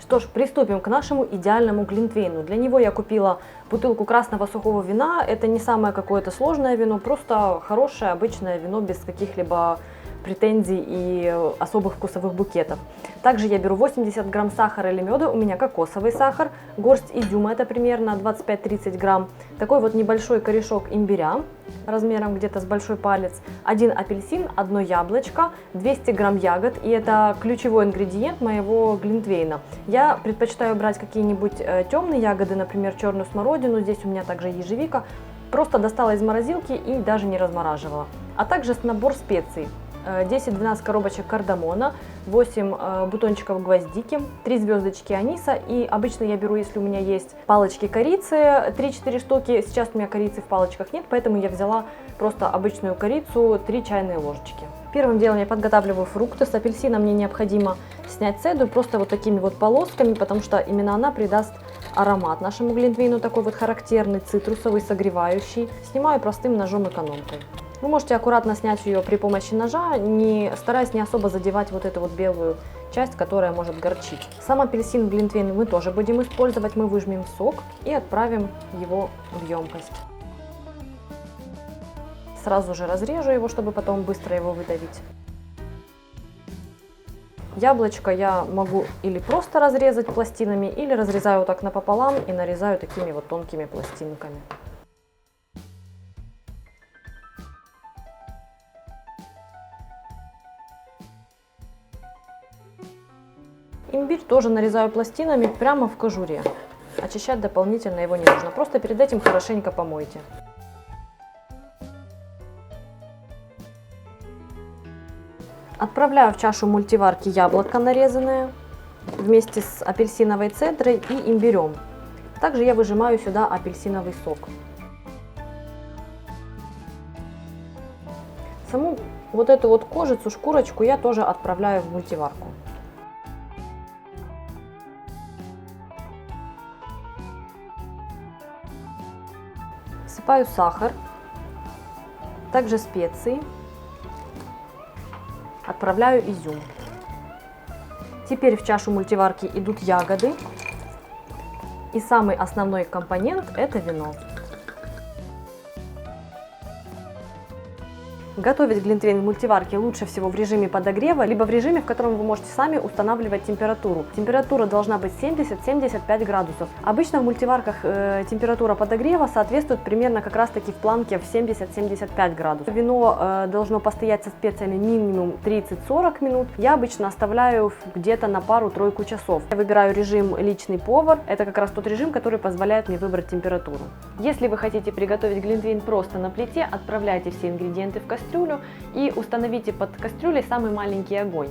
Что ж, приступим к нашему идеальному глинтвейну. Для него я купила бутылку красного сухого вина. Это не самое какое-то сложное вино, просто хорошее обычное вино без каких-либо претензий и особых вкусовых букетов. Также я беру 80 грамм сахара или меда, у меня кокосовый сахар, горсть изюма, это примерно 25-30 грамм, такой вот небольшой корешок имбиря, размером где-то с большой палец, 1 апельсин, 1 яблочко, 200 грамм ягод, и это ключевой ингредиент моего глинтвейна. Я предпочитаю брать какие-нибудь темные ягоды, например, черную смородину, здесь у меня также ежевика, просто достала из морозилки и даже не размораживала. А также набор специй. 10-12 коробочек кардамона, 8 бутончиков гвоздики, 3 звездочки аниса, и обычно я беру, если у меня есть палочки корицы, 3-4 штуки. Сейчас у меня корицы в палочках нет, поэтому я взяла просто обычную корицу, 3 чайные ложечки. Первым делом я подготавливаю фрукты. С апельсина мне необходимо снять цедру просто вот такими вот полосками, потому что именно она придаст аромат нашему глинтвейну, такой вот характерный, цитрусовый, согревающий. Снимаю простым ножом-экономкой. Вы можете аккуратно снять ее при помощи ножа, стараясь не особо задевать вот эту вот белую часть, которая может горчить. Сам апельсин глинтвейн мы тоже будем использовать. Мы выжмем сок и отправим его в емкость. Сразу же разрежу его, чтобы потом быстро его выдавить. Яблочко я могу или просто разрезать пластинами, или разрезаю вот так напополам и нарезаю такими вот тонкими пластинками. Имбирь тоже нарезаю пластинами прямо в кожуре. Очищать дополнительно его не нужно. Просто перед этим хорошенько помойте. Отправляю в чашу мультиварки яблоко нарезанное вместе с апельсиновой цедрой и имбирем. Также я выжимаю сюда апельсиновый сок. Саму вот эту вот кожицу, шкурочку я тоже отправляю в мультиварку. Всыпаю сахар, также специи, отправляю изюм. Теперь в чашу мультиварки идут ягоды, и самый основной компонент – это вино. Готовить глинтвейн в мультиварке лучше всего в режиме подогрева, либо в режиме, в котором вы можете сами устанавливать температуру. Температура должна быть 70-75 градусов. Обычно в мультиварках температура подогрева соответствует примерно как раз таки в планке в 70-75 градусов. Вино должно постоять со специями минимум 30-40 минут. Я обычно оставляю где-то на пару-тройку часов. Я выбираю режим личный повар. Это как раз тот режим, который позволяет мне выбрать температуру. Если вы хотите приготовить глинтвейн просто на плите, отправляйте все ингредиенты в кастрюлю и установите под кастрюлей самый маленький огонь.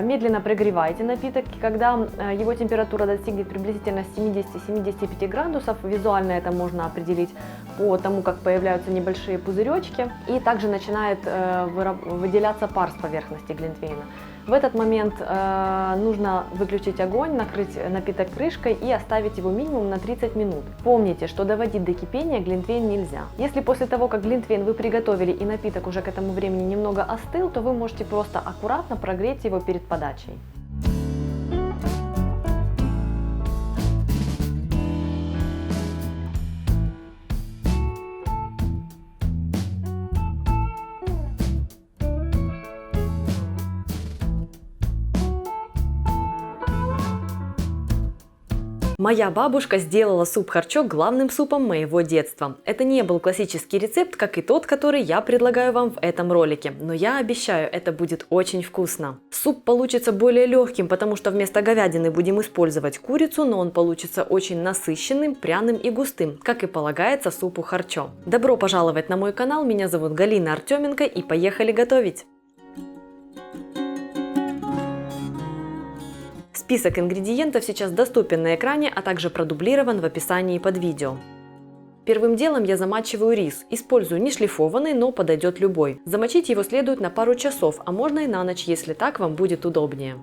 Медленно прогревайте напиток, и когда его температура достигнет приблизительно 70-75 градусов, визуально это можно определить по тому, как появляются небольшие пузыречки, и также начинает выделяться пар с поверхности глинтвейна. В этот момент нужно выключить огонь, накрыть напиток крышкой и оставить его минимум на 30 минут. Помните, что доводить до кипения глинтвейн нельзя. Если после того, как глинтвейн вы приготовили и напиток уже к этому времени немного остыл, то вы можете просто аккуратно прогреть его перед подачей. Моя бабушка сделала суп-харчо главным супом моего детства. Это не был классический рецепт, как и тот, который я предлагаю вам в этом ролике, но я обещаю, это будет очень вкусно. Суп получится более легким, потому что вместо говядины будем использовать курицу, но он получится очень насыщенным, пряным и густым, как и полагается супу харчо. Добро пожаловать на мой канал, меня зовут Галина Артеменко, и поехали готовить! Список ингредиентов сейчас доступен на экране, а также продублирован в описании под видео. Первым делом я замачиваю рис. Использую не шлифованный, но подойдет любой. Замочить его следует на пару часов, а можно и на ночь, если так вам будет удобнее.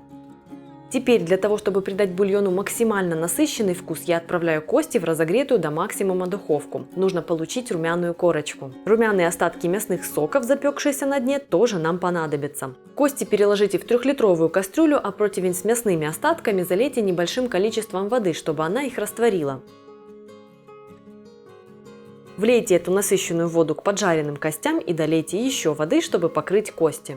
Теперь для того, чтобы придать бульону максимально насыщенный вкус, я отправляю кости в разогретую до максимума духовку. Нужно получить румяную корочку. Румяные остатки мясных соков, запекшиеся на дне, тоже нам понадобятся. Кости переложите в 3-литровую кастрюлю, а противень с мясными остатками залейте небольшим количеством воды, чтобы она их растворила. Влейте эту насыщенную воду к поджаренным костям и долейте еще воды, чтобы покрыть кости.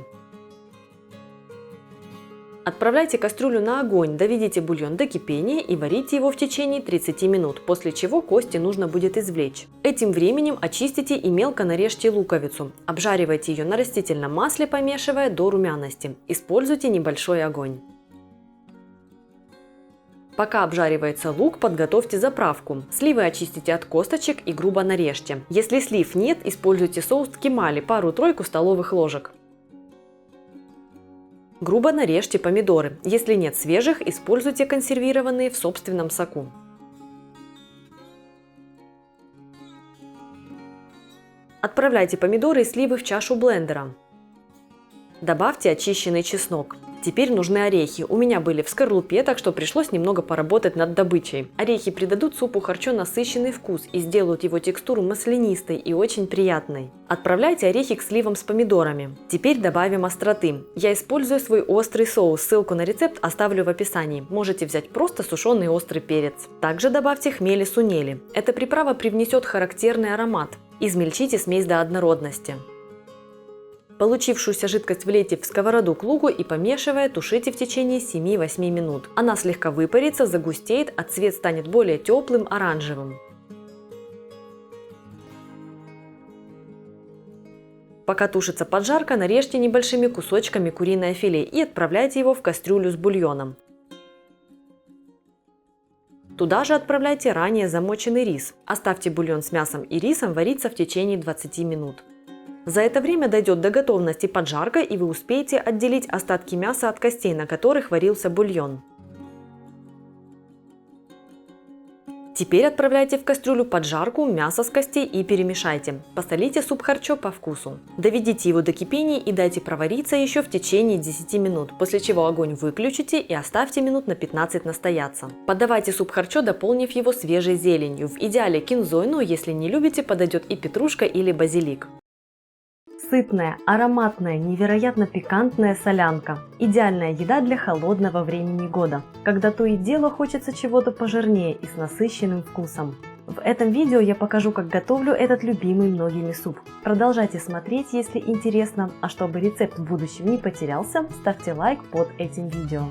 Отправляйте кастрюлю на огонь, доведите бульон до кипения и варите его в течение 30 минут, после чего кости нужно будет извлечь. Этим временем очистите и мелко нарежьте луковицу. Обжаривайте ее на растительном масле, помешивая до румяности. Используйте небольшой огонь. Пока обжаривается лук, подготовьте заправку. Сливы очистите от косточек и грубо нарежьте. Если слив нет, используйте соус ткемали, пару-тройку столовых ложек. Грубо нарежьте помидоры. Если нет свежих, используйте консервированные в собственном соку. Отправляйте помидоры и сливы в чашу блендера. Добавьте очищенный чеснок. Теперь нужны орехи. У меня были в скорлупе, так что пришлось немного поработать над добычей. Орехи придадут супу харчо насыщенный вкус и сделают его текстуру маслянистой и очень приятной. Отправляйте орехи к сливам с помидорами. Теперь добавим остроты. Я использую свой острый соус. Ссылку на рецепт оставлю в описании. Можете взять просто сушеный острый перец. Также добавьте хмели сунели. Эта приправа привнесет характерный аромат. Измельчите смесь до однородности. Получившуюся жидкость влейте в сковороду к луку и, помешивая, тушите в течение 7-8 минут. Она слегка выпарится, загустеет, а цвет станет более теплым, оранжевым. Пока тушится поджарка, нарежьте небольшими кусочками куриное филе и отправляйте его в кастрюлю с бульоном. Туда же отправляйте ранее замоченный рис. Оставьте бульон с мясом и рисом вариться в течение 20 минут. За это время дойдет до готовности поджарка, и вы успеете отделить остатки мяса от костей, на которых варился бульон. Теперь отправляйте в кастрюлю поджарку, мясо с костей и перемешайте. Посолите суп харчо по вкусу. Доведите его до кипения и дайте провариться еще в течение 10 минут, после чего огонь выключите и оставьте минут на 15 настояться. Подавайте суп харчо, дополнив его свежей зеленью. В идеале кинзой, но если не любите, подойдет и петрушка или базилик. Сытная, ароматная, невероятно пикантная солянка. Идеальная еда для холодного времени года, когда то и дело хочется чего-то пожирнее и с насыщенным вкусом. В этом видео я покажу, как готовлю этот любимый многими суп. Продолжайте смотреть, если интересно, а чтобы рецепт в будущем не потерялся, ставьте лайк под этим видео.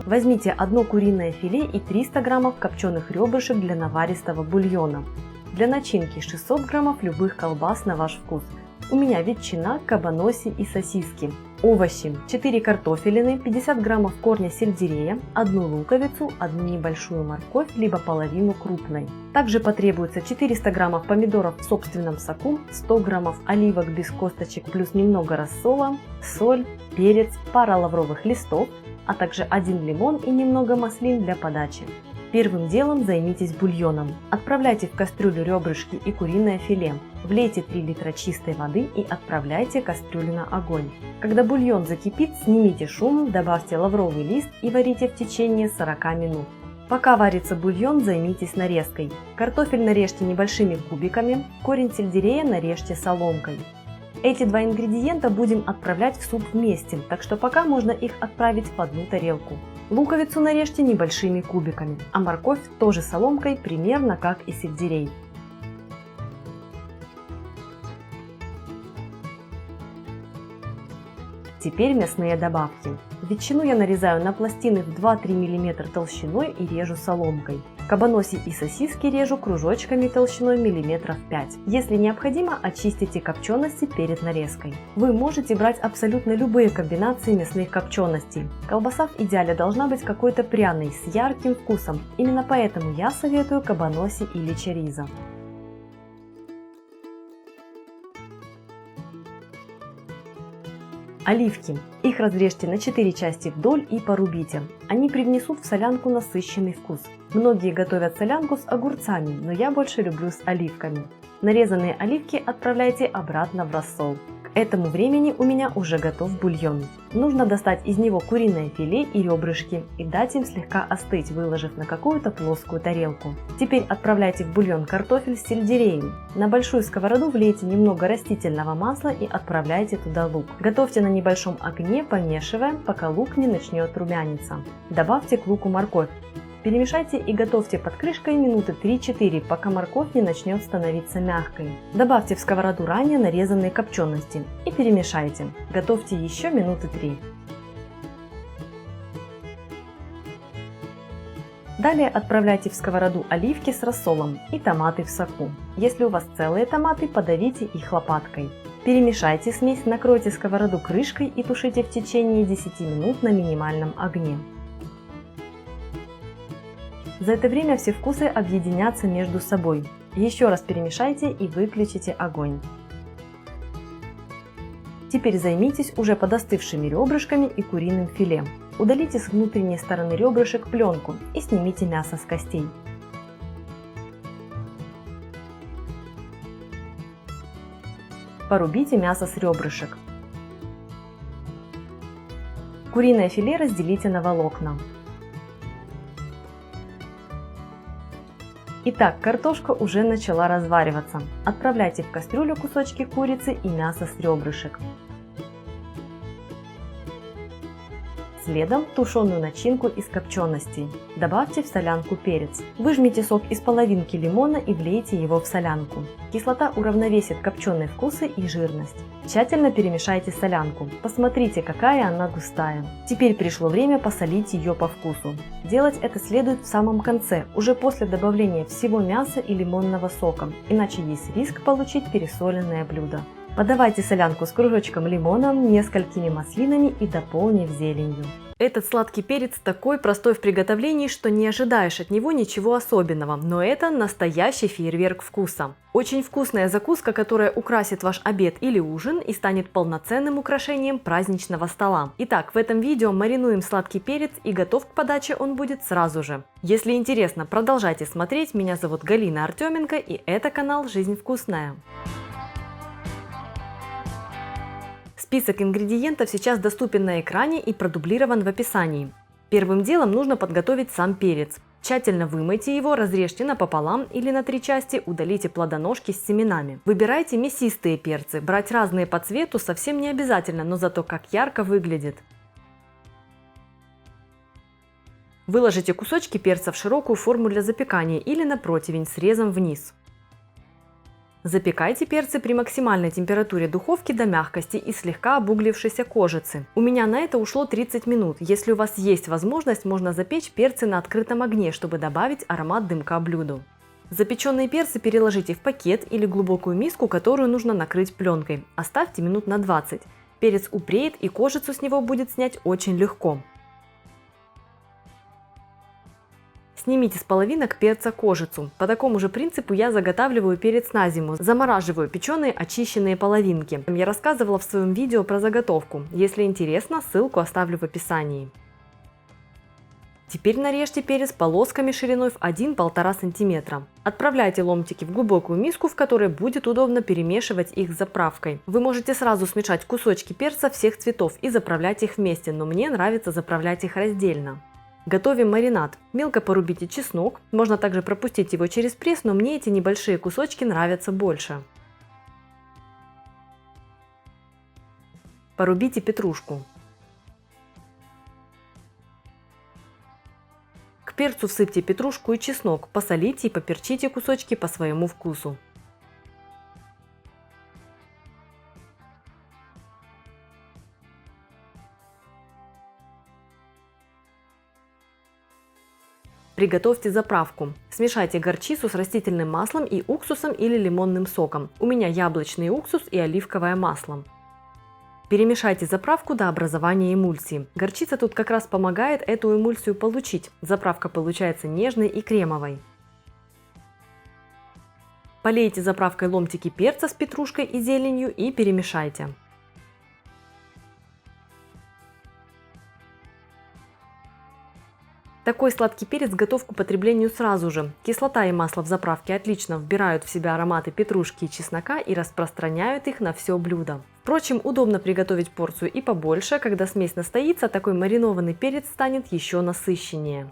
Возьмите одно куриное филе и 300 граммов копченых ребрышек для наваристого бульона. Для начинки 600 граммов любых колбас на ваш вкус. У меня ветчина, кабаноси и сосиски. Овощи: 4 картофелины, 50 граммов корня сельдерея, 1 луковицу, 1 небольшую морковь, либо половину крупной. Также потребуется 400 граммов помидоров в собственном соку, 100 граммов оливок без косточек плюс немного рассола, соль, перец, пара лавровых листов, а также 1 лимон и немного маслин для подачи. Первым делом займитесь бульоном. Отправляйте в кастрюлю ребрышки и куриное филе. Влейте 3 литра чистой воды и отправляйте кастрюлю на огонь. Когда бульон закипит, снимите шум, добавьте лавровый лист и варите в течение 40 минут. Пока варится бульон, займитесь нарезкой. Картофель нарежьте небольшими кубиками, корень сельдерея нарежьте соломкой. Эти два ингредиента будем отправлять в суп вместе, так что пока можно их отправить в одну тарелку. Луковицу нарежьте небольшими кубиками, а морковь тоже соломкой, примерно как и сельдерей. Теперь мясные добавки. Ветчину я нарезаю на пластины в 2-3 мм толщиной и режу соломкой. Кабаноси и сосиски режу кружочками толщиной миллиметров 5. Если необходимо, очистите копчености перед нарезкой. Вы можете брать абсолютно любые комбинации мясных копченостей. Колбаса в идеале должна быть какой-то пряной, с ярким вкусом. Именно поэтому я советую кабаноси или чоризо. Оливки. Их разрежьте на 4 части вдоль и порубите. Они привнесут в солянку насыщенный вкус. Многие готовят солянку с огурцами, но я больше люблю с оливками. Нарезанные оливки отправляйте обратно в рассол. К этому времени у меня уже готов бульон. Нужно достать из него куриное филе и ребрышки и дать им слегка остыть, выложив на какую-то плоскую тарелку. Теперь отправляйте в бульон картофель с сельдереем. На большую сковороду влейте немного растительного масла и отправляйте туда лук. Готовьте на небольшом огне, помешивая, пока лук не начнет румяниться. Добавьте к луку морковь. Перемешайте и готовьте под крышкой минуты 3-4, пока морковь не начнет становиться мягкой. Добавьте в сковороду ранее нарезанные копчености и перемешайте. Готовьте еще минуты 3. Далее отправляйте в сковороду оливки с рассолом и томаты в соку. Если у вас целые томаты, подавите их лопаткой. Перемешайте смесь, накройте сковороду крышкой и тушите в течение 10 минут на минимальном огне. За это время все вкусы объединятся между собой. Еще раз перемешайте и выключите огонь. Теперь займитесь уже подостывшими ребрышками и куриным филе. Удалите с внутренней стороны ребрышек пленку и снимите мясо с костей. Порубите мясо с ребрышек. Куриное филе разделите на волокна. Итак, картошка уже начала развариваться. Отправляйте в кастрюлю кусочки курицы и мясо с ребрышек. Следом тушеную начинку из копченостей. Добавьте в солянку перец. Выжмите сок из половинки лимона и влейте его в солянку. Кислота уравновесит копченые вкусы и жирность. Тщательно перемешайте солянку. Посмотрите, какая она густая. Теперь пришло время посолить ее по вкусу. Делать это следует в самом конце, уже после добавления всего мяса и лимонного сока, иначе есть риск получить пересоленное блюдо. Подавайте солянку с кружочком лимона, несколькими маслинами и дополнив зеленью. Этот сладкий перец такой простой в приготовлении, что не ожидаешь от него ничего особенного, но это настоящий фейерверк вкуса. Очень вкусная закуска, которая украсит ваш обед или ужин и станет полноценным украшением праздничного стола. Итак, в этом видео маринуем сладкий перец, и готов к подаче он будет сразу же. Если интересно, продолжайте смотреть. Меня зовут Галина Артеменко, и это канал «Жизнь вкусная». Список ингредиентов сейчас доступен на экране и продублирован в описании. Первым делом нужно подготовить сам перец. Тщательно вымойте его, разрежьте напополам или на 3 части, удалите плодоножки с семенами. Выбирайте мясистые перцы. Брать разные по цвету совсем не обязательно, но зато как ярко выглядит. Выложите кусочки перца в широкую форму для запекания или на противень с резом вниз. Запекайте перцы при максимальной температуре духовки до мягкости и слегка обуглившейся кожицы. У меня на это ушло 30 минут. Если у вас есть возможность, можно запечь перцы на открытом огне, чтобы добавить аромат дымка блюду. Запеченные перцы переложите в пакет или глубокую миску, которую нужно накрыть пленкой. Оставьте минут на 20. Перец упреет, и кожицу с него будет снять очень легко. Снимите с половинок перца кожицу. По такому же принципу я заготавливаю перец на зиму. Замораживаю печеные очищенные половинки. Я рассказывала в своем видео про заготовку. Если интересно, ссылку оставлю в описании. Теперь нарежьте перец полосками шириной в 1–1,5 см. Отправляйте ломтики в глубокую миску, в которой будет удобно перемешивать их с заправкой. Вы можете сразу смешать кусочки перца всех цветов и заправлять их вместе, но мне нравится заправлять их раздельно. Готовим маринад. Мелко порубите чеснок, можно также пропустить его через пресс, но мне эти небольшие кусочки нравятся больше. Порубите петрушку. К перцу всыпьте петрушку и чеснок, посолите и поперчите кусочки по своему вкусу. Приготовьте заправку. Смешайте горчицу с растительным маслом и уксусом или лимонным соком. У меня яблочный уксус и оливковое масло. Перемешайте заправку до образования эмульсии. Горчица тут как раз помогает эту эмульсию получить. Заправка получается нежной и кремовой. Полейте заправкой ломтики перца с петрушкой и зеленью и перемешайте. Такой сладкий перец готов к употреблению сразу же. Кислота и масло в заправке отлично вбирают в себя ароматы петрушки и чеснока и распространяют их на все блюдо. Впрочем, удобно приготовить порцию и побольше. Когда смесь настоится, такой маринованный перец станет еще насыщеннее.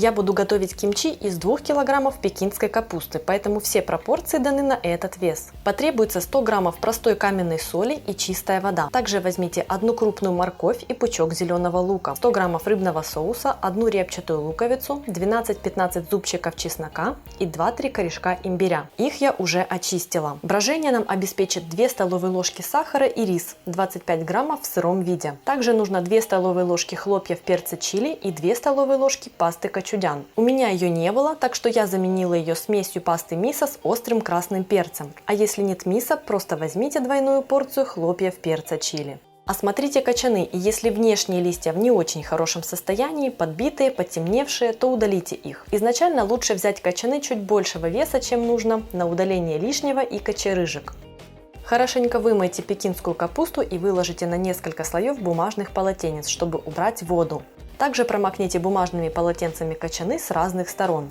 Я буду готовить кимчи из 2 килограммов пекинской капусты, поэтому все пропорции даны на этот вес. Потребуется 100 граммов простой каменной соли и чистая вода. Также возьмите 1 крупную морковь и пучок зеленого лука, 100 граммов рыбного соуса, 1 репчатую луковицу, 12-15 зубчиков чеснока и 2-3 корешка имбиря. Их я уже очистила. Брожение нам обеспечит 2 столовые ложки сахара и рис, 25 граммов в сыром виде. Также нужно 2 столовые ложки хлопьев перца чили и 2 столовые ложки пасты качудан. У меня ее не было, так что я заменила ее смесью пасты мисо с острым красным перцем. А если нет мисо, просто возьмите двойную порцию хлопьев перца чили. Осмотрите качаны, и если внешние листья в не очень хорошем состоянии, подбитые, потемневшие, то удалите их. Изначально лучше взять качаны чуть большего веса, чем нужно, на удаление лишнего и кочерыжек. Хорошенько вымойте пекинскую капусту и выложите на несколько слоев бумажных полотенец, чтобы убрать воду. Также промокните бумажными полотенцами качаны с разных сторон.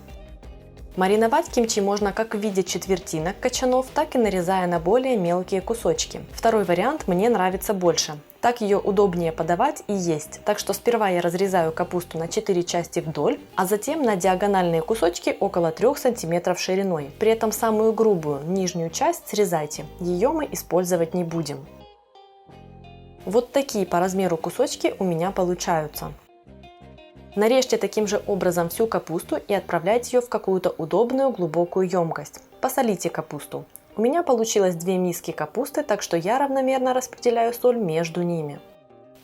Мариновать кимчи можно как в виде четвертинок качанов, так и нарезая на более мелкие кусочки. Второй вариант мне нравится больше. Так ее удобнее подавать и есть. Так что сперва я разрезаю капусту на 4 части вдоль, а затем на диагональные кусочки около 3 см шириной. При этом самую грубую, нижнюю часть срезайте. Ее мы использовать не будем. Вот такие по размеру кусочки у меня получаются. Нарежьте таким же образом всю капусту и отправляйте ее в какую-то удобную глубокую емкость. Посолите капусту. У меня получилось 2 миски капусты, так что я равномерно распределяю соль между ними.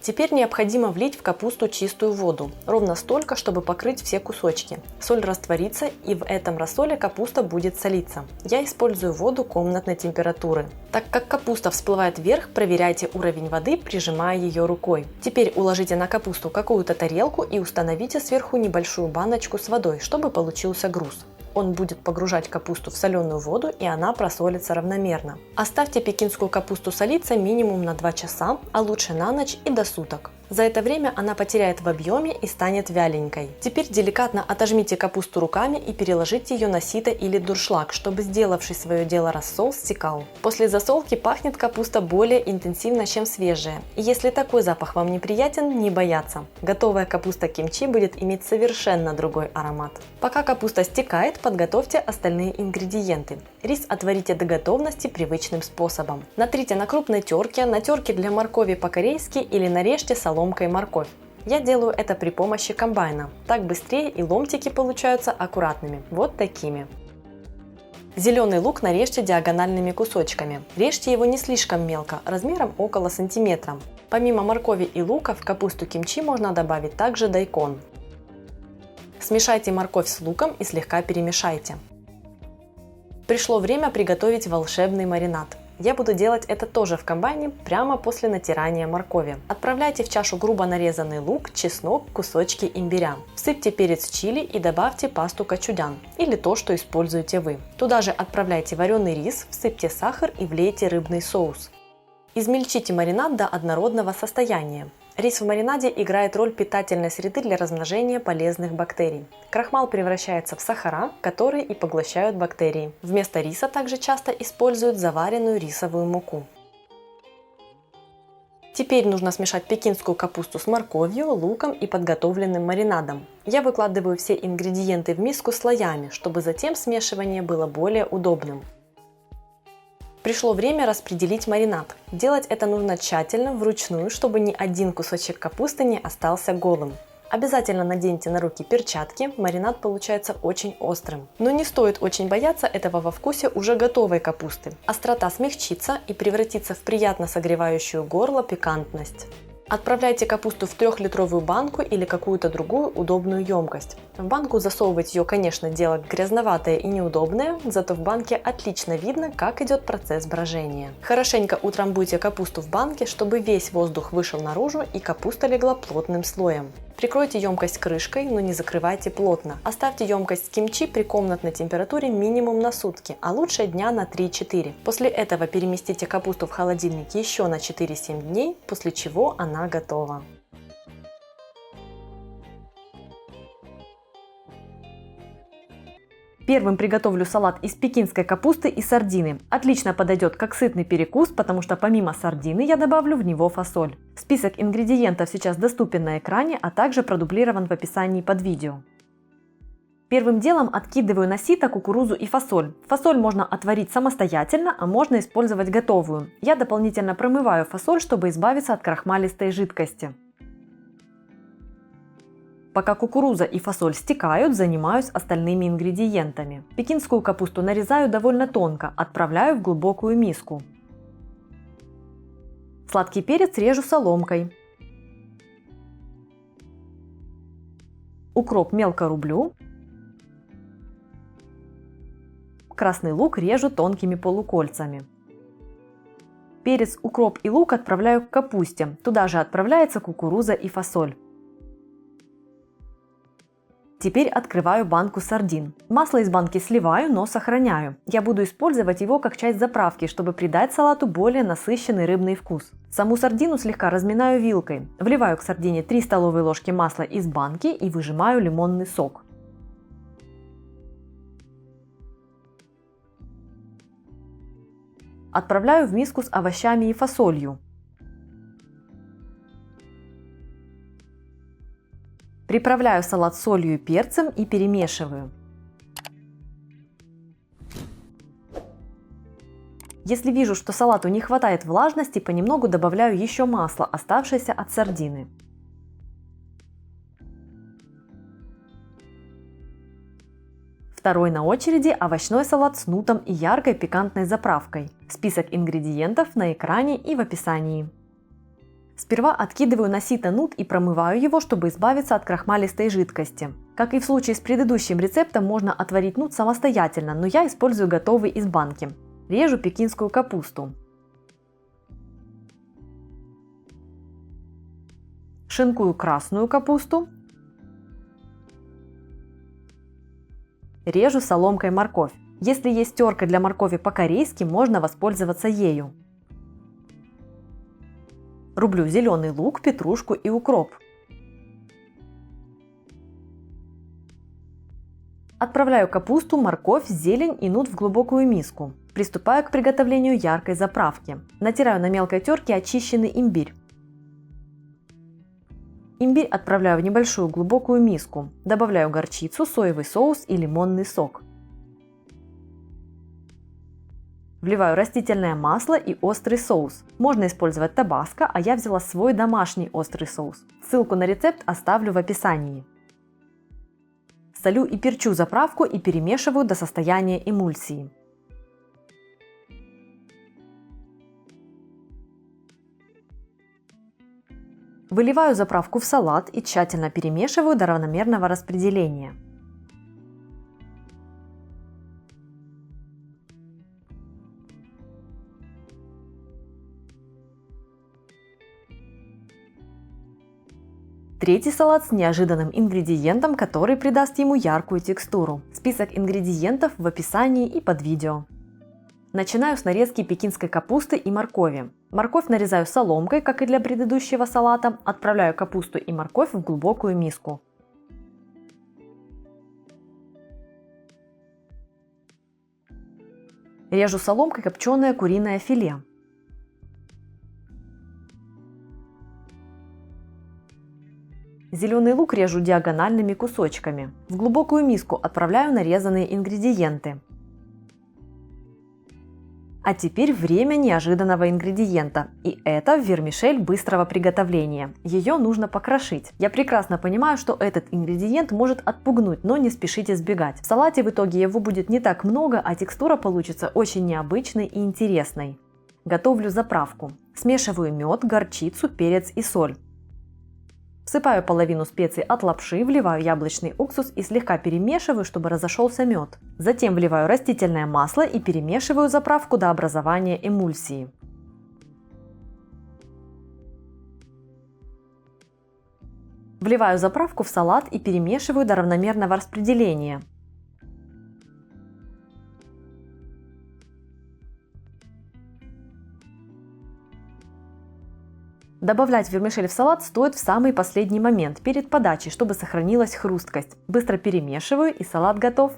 Теперь необходимо влить в капусту чистую воду, ровно столько, чтобы покрыть все кусочки. Соль растворится, и в этом рассоле капуста будет солиться. Я использую воду комнатной температуры. Так как капуста всплывает вверх, проверяйте уровень воды, прижимая ее рукой. Теперь уложите на капусту какую-то тарелку и установите сверху небольшую баночку с водой, чтобы получился груз. Он будет погружать капусту в соленую воду, и она просолится равномерно. Оставьте пекинскую капусту солиться минимум на 2 часа, а лучше на ночь и до суток. За это время она потеряет в объеме и станет вяленькой. Теперь деликатно отожмите капусту руками и переложите ее на сито или дуршлаг, чтобы сделавший свое дело рассол стекал. После засолки пахнет капуста более интенсивно, чем свежая. И если такой запах вам неприятен, не бояться. Готовая капуста кимчи будет иметь совершенно другой аромат. Пока капуста стекает, подготовьте остальные ингредиенты. Рис отварите до готовности привычным способом. Натрите на крупной терке, на терке для моркови по-корейски или нарежьте соломкой морковь. Я делаю это при помощи комбайна. Так быстрее и ломтики получаются аккуратными, вот такими. Зеленый лук нарежьте диагональными кусочками. Режьте его не слишком мелко, размером около сантиметра. Помимо моркови и лука в капусту кимчи можно добавить также дайкон. Смешайте морковь с луком и слегка перемешайте. Пришло время приготовить волшебный маринад. Я буду делать это тоже в комбайне прямо после натирания моркови. Отправляйте в чашу грубо нарезанный лук, чеснок, кусочки имбиря. Всыпьте перец чили и добавьте пасту качудян или то, что используете вы. Туда же отправляйте вареный рис, всыпьте сахар и влейте рыбный соус. Измельчите маринад до однородного состояния. Рис в маринаде играет роль питательной среды для размножения полезных бактерий. Крахмал превращается в сахара, которые и поглощают бактерии. Вместо риса также часто используют заваренную рисовую муку. Теперь нужно смешать пекинскую капусту с морковью, луком и подготовленным маринадом. Я выкладываю все ингредиенты в миску слоями, чтобы затем смешивание было более удобным. Пришло время распределить маринад. Делать это нужно тщательно, вручную, чтобы ни один кусочек капусты не остался голым. Обязательно наденьте на руки перчатки, маринад получается очень острым. Но не стоит очень бояться этого во вкусе уже готовой капусты. Острота смягчится и превратится в приятно согревающую горло пикантность. Отправляйте капусту в 3-литровую банку или какую-то другую удобную емкость. В банку засовывать ее, конечно, дело грязноватое и неудобное, зато в банке отлично видно, как идет процесс брожения. Хорошенько утрамбуйте капусту в банке, чтобы весь воздух вышел наружу и капуста легла плотным слоем. Прикройте емкость крышкой, но не закрывайте плотно. Оставьте емкость с кимчи при комнатной температуре минимум на сутки, а лучше дня на 3-4. После этого переместите капусту в холодильник еще на 4-7 дней, после чего она готова. Первым приготовлю салат из пекинской капусты и сардины. Отлично подойдет как сытный перекус, потому что помимо сардины я добавлю в него фасоль. Список ингредиентов сейчас доступен на экране, а также продублирован в описании под видео. Первым делом откидываю на сито кукурузу и фасоль. Фасоль можно отварить самостоятельно, а можно использовать готовую. Я дополнительно промываю фасоль, чтобы избавиться от крахмалистой жидкости. Пока кукуруза и фасоль стекают, занимаюсь остальными ингредиентами. Пекинскую капусту нарезаю довольно тонко, отправляю в глубокую миску. Сладкий перец режу соломкой. Укроп мелко рублю. Красный лук режу тонкими полукольцами. Перец, укроп и лук отправляю к капусте. Туда же отправляется кукуруза и фасоль. Теперь открываю банку сардин. Масло из банки сливаю, но сохраняю. Я буду использовать его как часть заправки, чтобы придать салату более насыщенный рыбный вкус. Саму сардину слегка разминаю вилкой. Вливаю к сардине 3 столовые ложки масла из банки и выжимаю лимонный сок. Отправляю в миску с овощами и фасолью. Приправляю салат солью и перцем и перемешиваю. Если вижу, что салату не хватает влажности, понемногу добавляю еще масло, оставшееся от сардины. Второй на очереди овощной салат с нутом и яркой пикантной заправкой. Список ингредиентов на экране и в описании. Сперва откидываю на сито нут и промываю его, чтобы избавиться от крахмалистой жидкости. Как и в случае с предыдущим рецептом, можно отварить нут самостоятельно, но я использую готовый из банки. Режу пекинскую капусту. Шинкую красную капусту. Режу соломкой морковь. Если есть терка для моркови по-корейски, можно воспользоваться ею. Рублю зеленый лук, петрушку и укроп. Отправляю капусту, морковь, зелень и нут в глубокую миску. Приступаю к приготовлению яркой заправки. Натираю на мелкой терке очищенный имбирь. Имбирь отправляю в небольшую глубокую миску. Добавляю горчицу, соевый соус и лимонный сок. Вливаю растительное масло и острый соус. Можно использовать табаско, а я взяла свой домашний острый соус. Ссылку на рецепт оставлю в описании. Солю и перчу заправку и перемешиваю до состояния эмульсии. Выливаю заправку в салат и тщательно перемешиваю до равномерного распределения. Третий салат с неожиданным ингредиентом, который придаст ему яркую текстуру. Список ингредиентов в описании и под видео. Начинаю с нарезки пекинской капусты и моркови. Морковь нарезаю соломкой, как и для предыдущего салата. Отправляю капусту и морковь в глубокую миску. Режу соломкой копченое куриное филе. Зеленый лук режу диагональными кусочками. В глубокую миску отправляю нарезанные ингредиенты. А теперь время неожиданного ингредиента. И это вермишель быстрого приготовления. Ее нужно покрошить. Я прекрасно понимаю, что этот ингредиент может отпугнуть, но не спешите сбегать. В салате в итоге его будет не так много, а текстура получится очень необычной и интересной. Готовлю заправку. Смешиваю мед, горчицу, перец и соль. Всыпаю половину специй от лапши, вливаю яблочный уксус и слегка перемешиваю, чтобы разошелся мед. Затем вливаю растительное масло и перемешиваю заправку до образования эмульсии. Вливаю заправку в салат и перемешиваю до равномерного распределения. Добавлять вермишель в салат стоит в самый последний момент, перед подачей, чтобы сохранилась хрусткость. Быстро перемешиваю, и салат готов.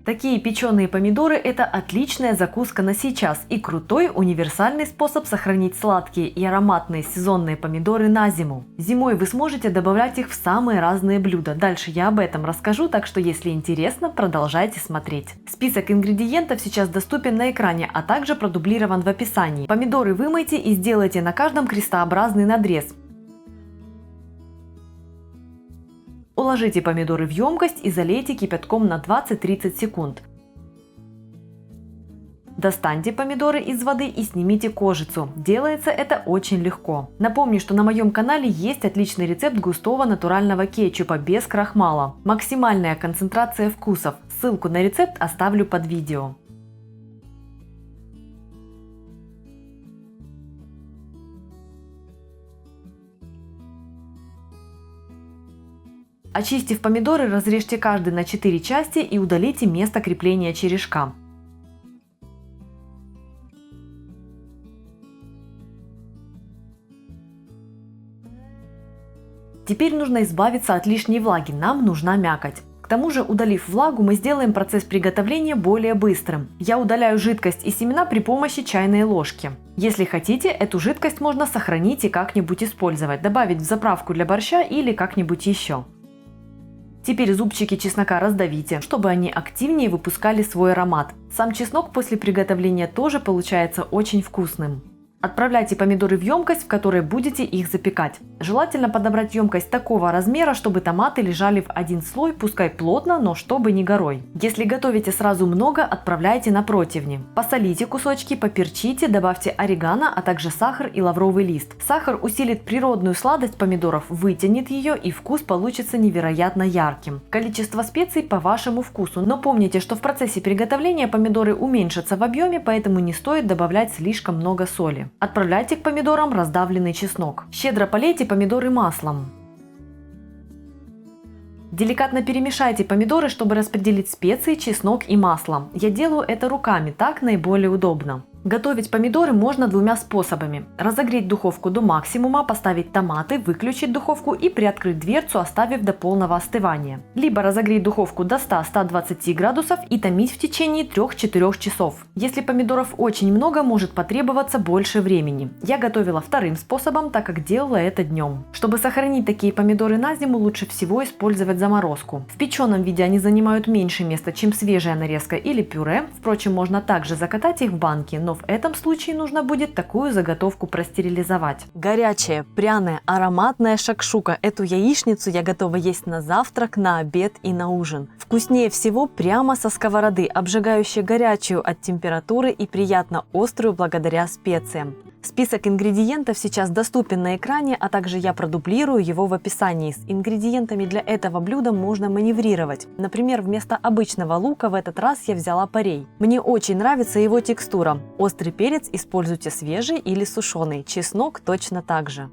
Такие печеные помидоры – это отличная закуска на сейчас и крутой универсальный способ сохранить сладкие и ароматные сезонные помидоры на зиму. Зимой вы сможете добавлять их в самые разные блюда. Дальше я об этом расскажу, так что если интересно, продолжайте смотреть. Список ингредиентов сейчас доступен на экране, а также продублирован в описании. Помидоры вымойте и сделайте на каждом крестообразный надрез. Уложите помидоры в емкость и залейте кипятком на 20-30 секунд. Достаньте помидоры из воды и снимите кожицу. Делается это очень легко. Напомню, что на моем канале есть отличный рецепт густого натурального кетчупа без крахмала. Максимальная концентрация вкусов. Ссылку на рецепт оставлю под видео. Очистив помидоры, разрежьте каждый на 4 части и удалите место крепления черешка. Теперь нужно избавиться от лишней влаги, нам нужна мякоть. К тому же, удалив влагу, мы сделаем процесс приготовления более быстрым. Я удаляю жидкость и семена при помощи чайной ложки. Если хотите, эту жидкость можно сохранить и как-нибудь использовать, добавить в заправку для борща или как-нибудь еще. Теперь зубчики чеснока раздавите, чтобы они активнее выпускали свой аромат. Сам чеснок после приготовления тоже получается очень вкусным. Отправляйте помидоры в емкость, в которой будете их запекать. Желательно подобрать емкость такого размера, чтобы томаты лежали в один слой, пускай плотно, но чтобы не горой. Если готовите сразу много, отправляйте на противни. Посолите кусочки, поперчите, добавьте орегано, а также сахар и лавровый лист. Сахар усилит природную сладость помидоров, вытянет ее, и вкус получится невероятно ярким. Количество специй по вашему вкусу, но помните, что в процессе приготовления помидоры уменьшатся в объеме, поэтому не стоит добавлять слишком много соли. Отправляйте к помидорам раздавленный чеснок. Щедро полейте помидоры маслом. Деликатно перемешайте помидоры, чтобы распределить специи, чеснок и масло. Я делаю это руками, так наиболее удобно. Готовить помидоры можно двумя способами. Разогреть духовку до максимума, поставить томаты, выключить духовку и приоткрыть дверцу, оставив до полного остывания. Либо разогреть духовку до 100-120 градусов и томить в течение 3-4 часов. Если помидоров очень много, может потребоваться больше времени. Я готовила вторым способом, так как делала это днем. Чтобы сохранить такие помидоры на зиму, лучше всего использовать заморозку. В печеном виде они занимают меньше места, чем свежая нарезка или пюре. Впрочем, можно также закатать их в банки, но в этом случае нужно будет такую заготовку простерилизовать. Горячая, пряная, ароматная шакшука. Эту яичницу я готова есть на завтрак, на обед и на ужин. Вкуснее всего прямо со сковороды, обжигающей горячую от температуры и приятно острую благодаря специям. Список ингредиентов сейчас доступен на экране, а также я продублирую его в описании. С ингредиентами для этого блюда можно маневрировать. Например, вместо обычного лука в этот раз я взяла порей. Мне очень нравится его текстура. Острый перец используйте свежий или сушеный, чеснок точно так же.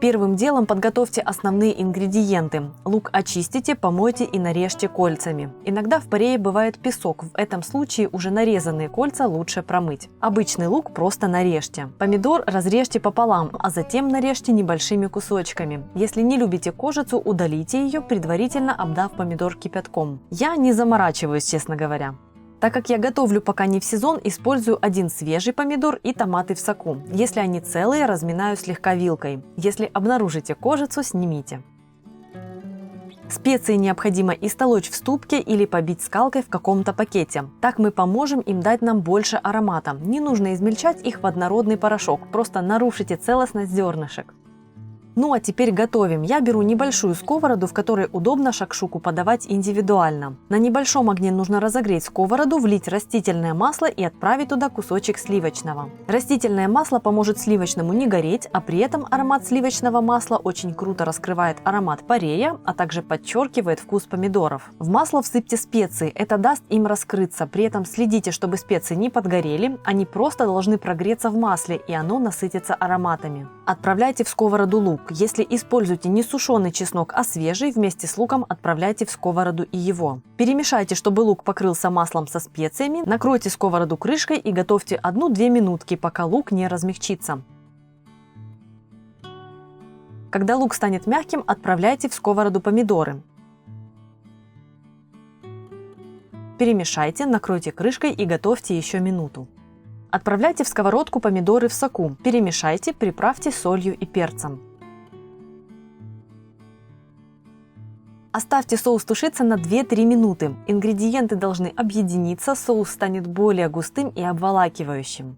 Первым делом подготовьте основные ингредиенты. Лук очистите, помойте и нарежьте кольцами. Иногда в порее бывает песок, в этом случае уже нарезанные кольца лучше промыть. Обычный лук просто нарежьте. Помидор разрежьте пополам, а затем нарежьте небольшими кусочками. Если не любите кожицу, удалите ее, предварительно обдав помидор кипятком. Я не заморачиваюсь, честно говоря. Так как я готовлю пока не в сезон, использую один свежий помидор и томаты в соку. Если они целые, разминаю слегка вилкой. Если обнаружите кожицу, снимите. Специи необходимо истолочь в ступке или побить скалкой в каком-то пакете. Так мы поможем им дать нам больше аромата. Не нужно измельчать их в однородный порошок, просто нарушите целостность зернышек. Ну а теперь готовим. Я беру небольшую сковороду, в которой удобно шакшуку подавать индивидуально. На небольшом огне нужно разогреть сковороду, влить растительное масло и отправить туда кусочек сливочного. Растительное масло поможет сливочному не гореть, а при этом аромат сливочного масла очень круто раскрывает аромат парея, а также подчеркивает вкус помидоров. В масло всыпьте специи, это даст им раскрыться. При этом следите, чтобы специи не подгорели, они просто должны прогреться в масле, и оно насытится ароматами. Отправляйте в сковороду лук. Если используете не сушеный чеснок, а свежий, вместе с луком отправляйте в сковороду и его. Перемешайте, чтобы лук покрылся маслом со специями, накройте сковороду крышкой и готовьте 1-2 минутки, пока лук не размягчится. Когда лук станет мягким, отправляйте в сковороду помидоры. Перемешайте, накройте крышкой и готовьте еще минуту. Отправляйте в сковородку помидоры в соку. Перемешайте, приправьте солью и перцем. Оставьте соус тушиться на 2-3 минуты. Ингредиенты должны объединиться, соус станет более густым и обволакивающим.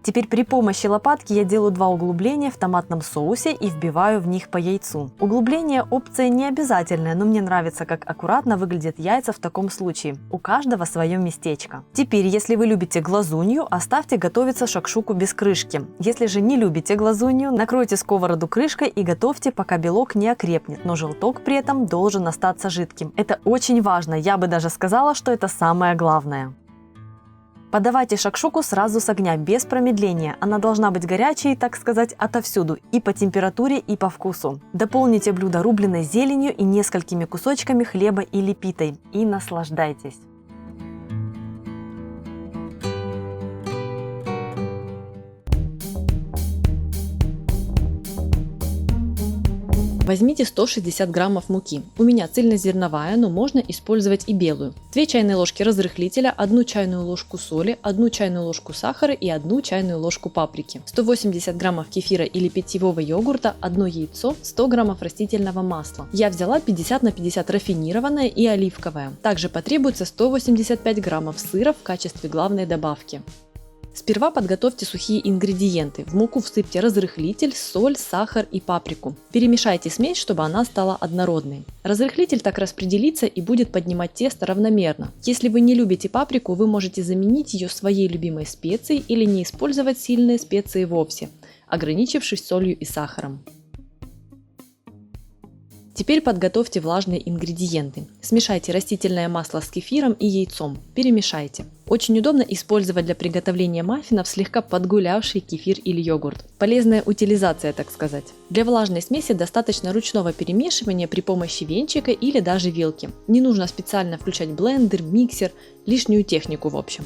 Теперь при помощи лопатки я делаю 2 углубления в томатном соусе и вбиваю в них по яйцу. Углубление опция не обязательная, но мне нравится, как аккуратно выглядят яйца в таком случае. У каждого свое местечко. Теперь, если вы любите глазунью, оставьте готовиться шакшуку без крышки. Если же не любите глазунью, накройте сковороду крышкой и готовьте, пока белок не окрепнет, но желток при этом должен остаться жидким. Это очень важно, я бы даже сказала, что это самое главное. Подавайте шакшуку сразу с огня, без промедления. Она должна быть горячей, так сказать, отовсюду, и по температуре, и по вкусу. Дополните блюдо рубленой зеленью и несколькими кусочками хлеба или питой. И наслаждайтесь. Возьмите 160 граммов муки. У меня цельнозерновая, но можно использовать и белую. 2 чайные ложки разрыхлителя, 1 чайную ложку соли, 1 чайную ложку сахара и 1 чайную ложку паприки. 180 граммов кефира или питьевого йогурта, 1 яйцо, 100 граммов растительного масла. Я взяла 50 на 50 рафинированное и оливковое. Также потребуется 185 граммов сыра в качестве главной добавки. Сперва подготовьте сухие ингредиенты. В муку всыпьте разрыхлитель, соль, сахар и паприку. Перемешайте смесь, чтобы она стала однородной. Разрыхлитель так распределится и будет поднимать тесто равномерно. Если вы не любите паприку, вы можете заменить ее своей любимой специей или не использовать сильные специи вовсе, ограничившись солью и сахаром. Теперь подготовьте влажные ингредиенты. Смешайте растительное масло с кефиром и яйцом. Перемешайте. Очень удобно использовать для приготовления маффинов слегка подгулявший кефир или йогурт. Полезная утилизация, так сказать. Для влажной смеси достаточно ручного перемешивания при помощи венчика или даже вилки. Не нужно специально включать блендер, миксер, лишнюю технику в общем.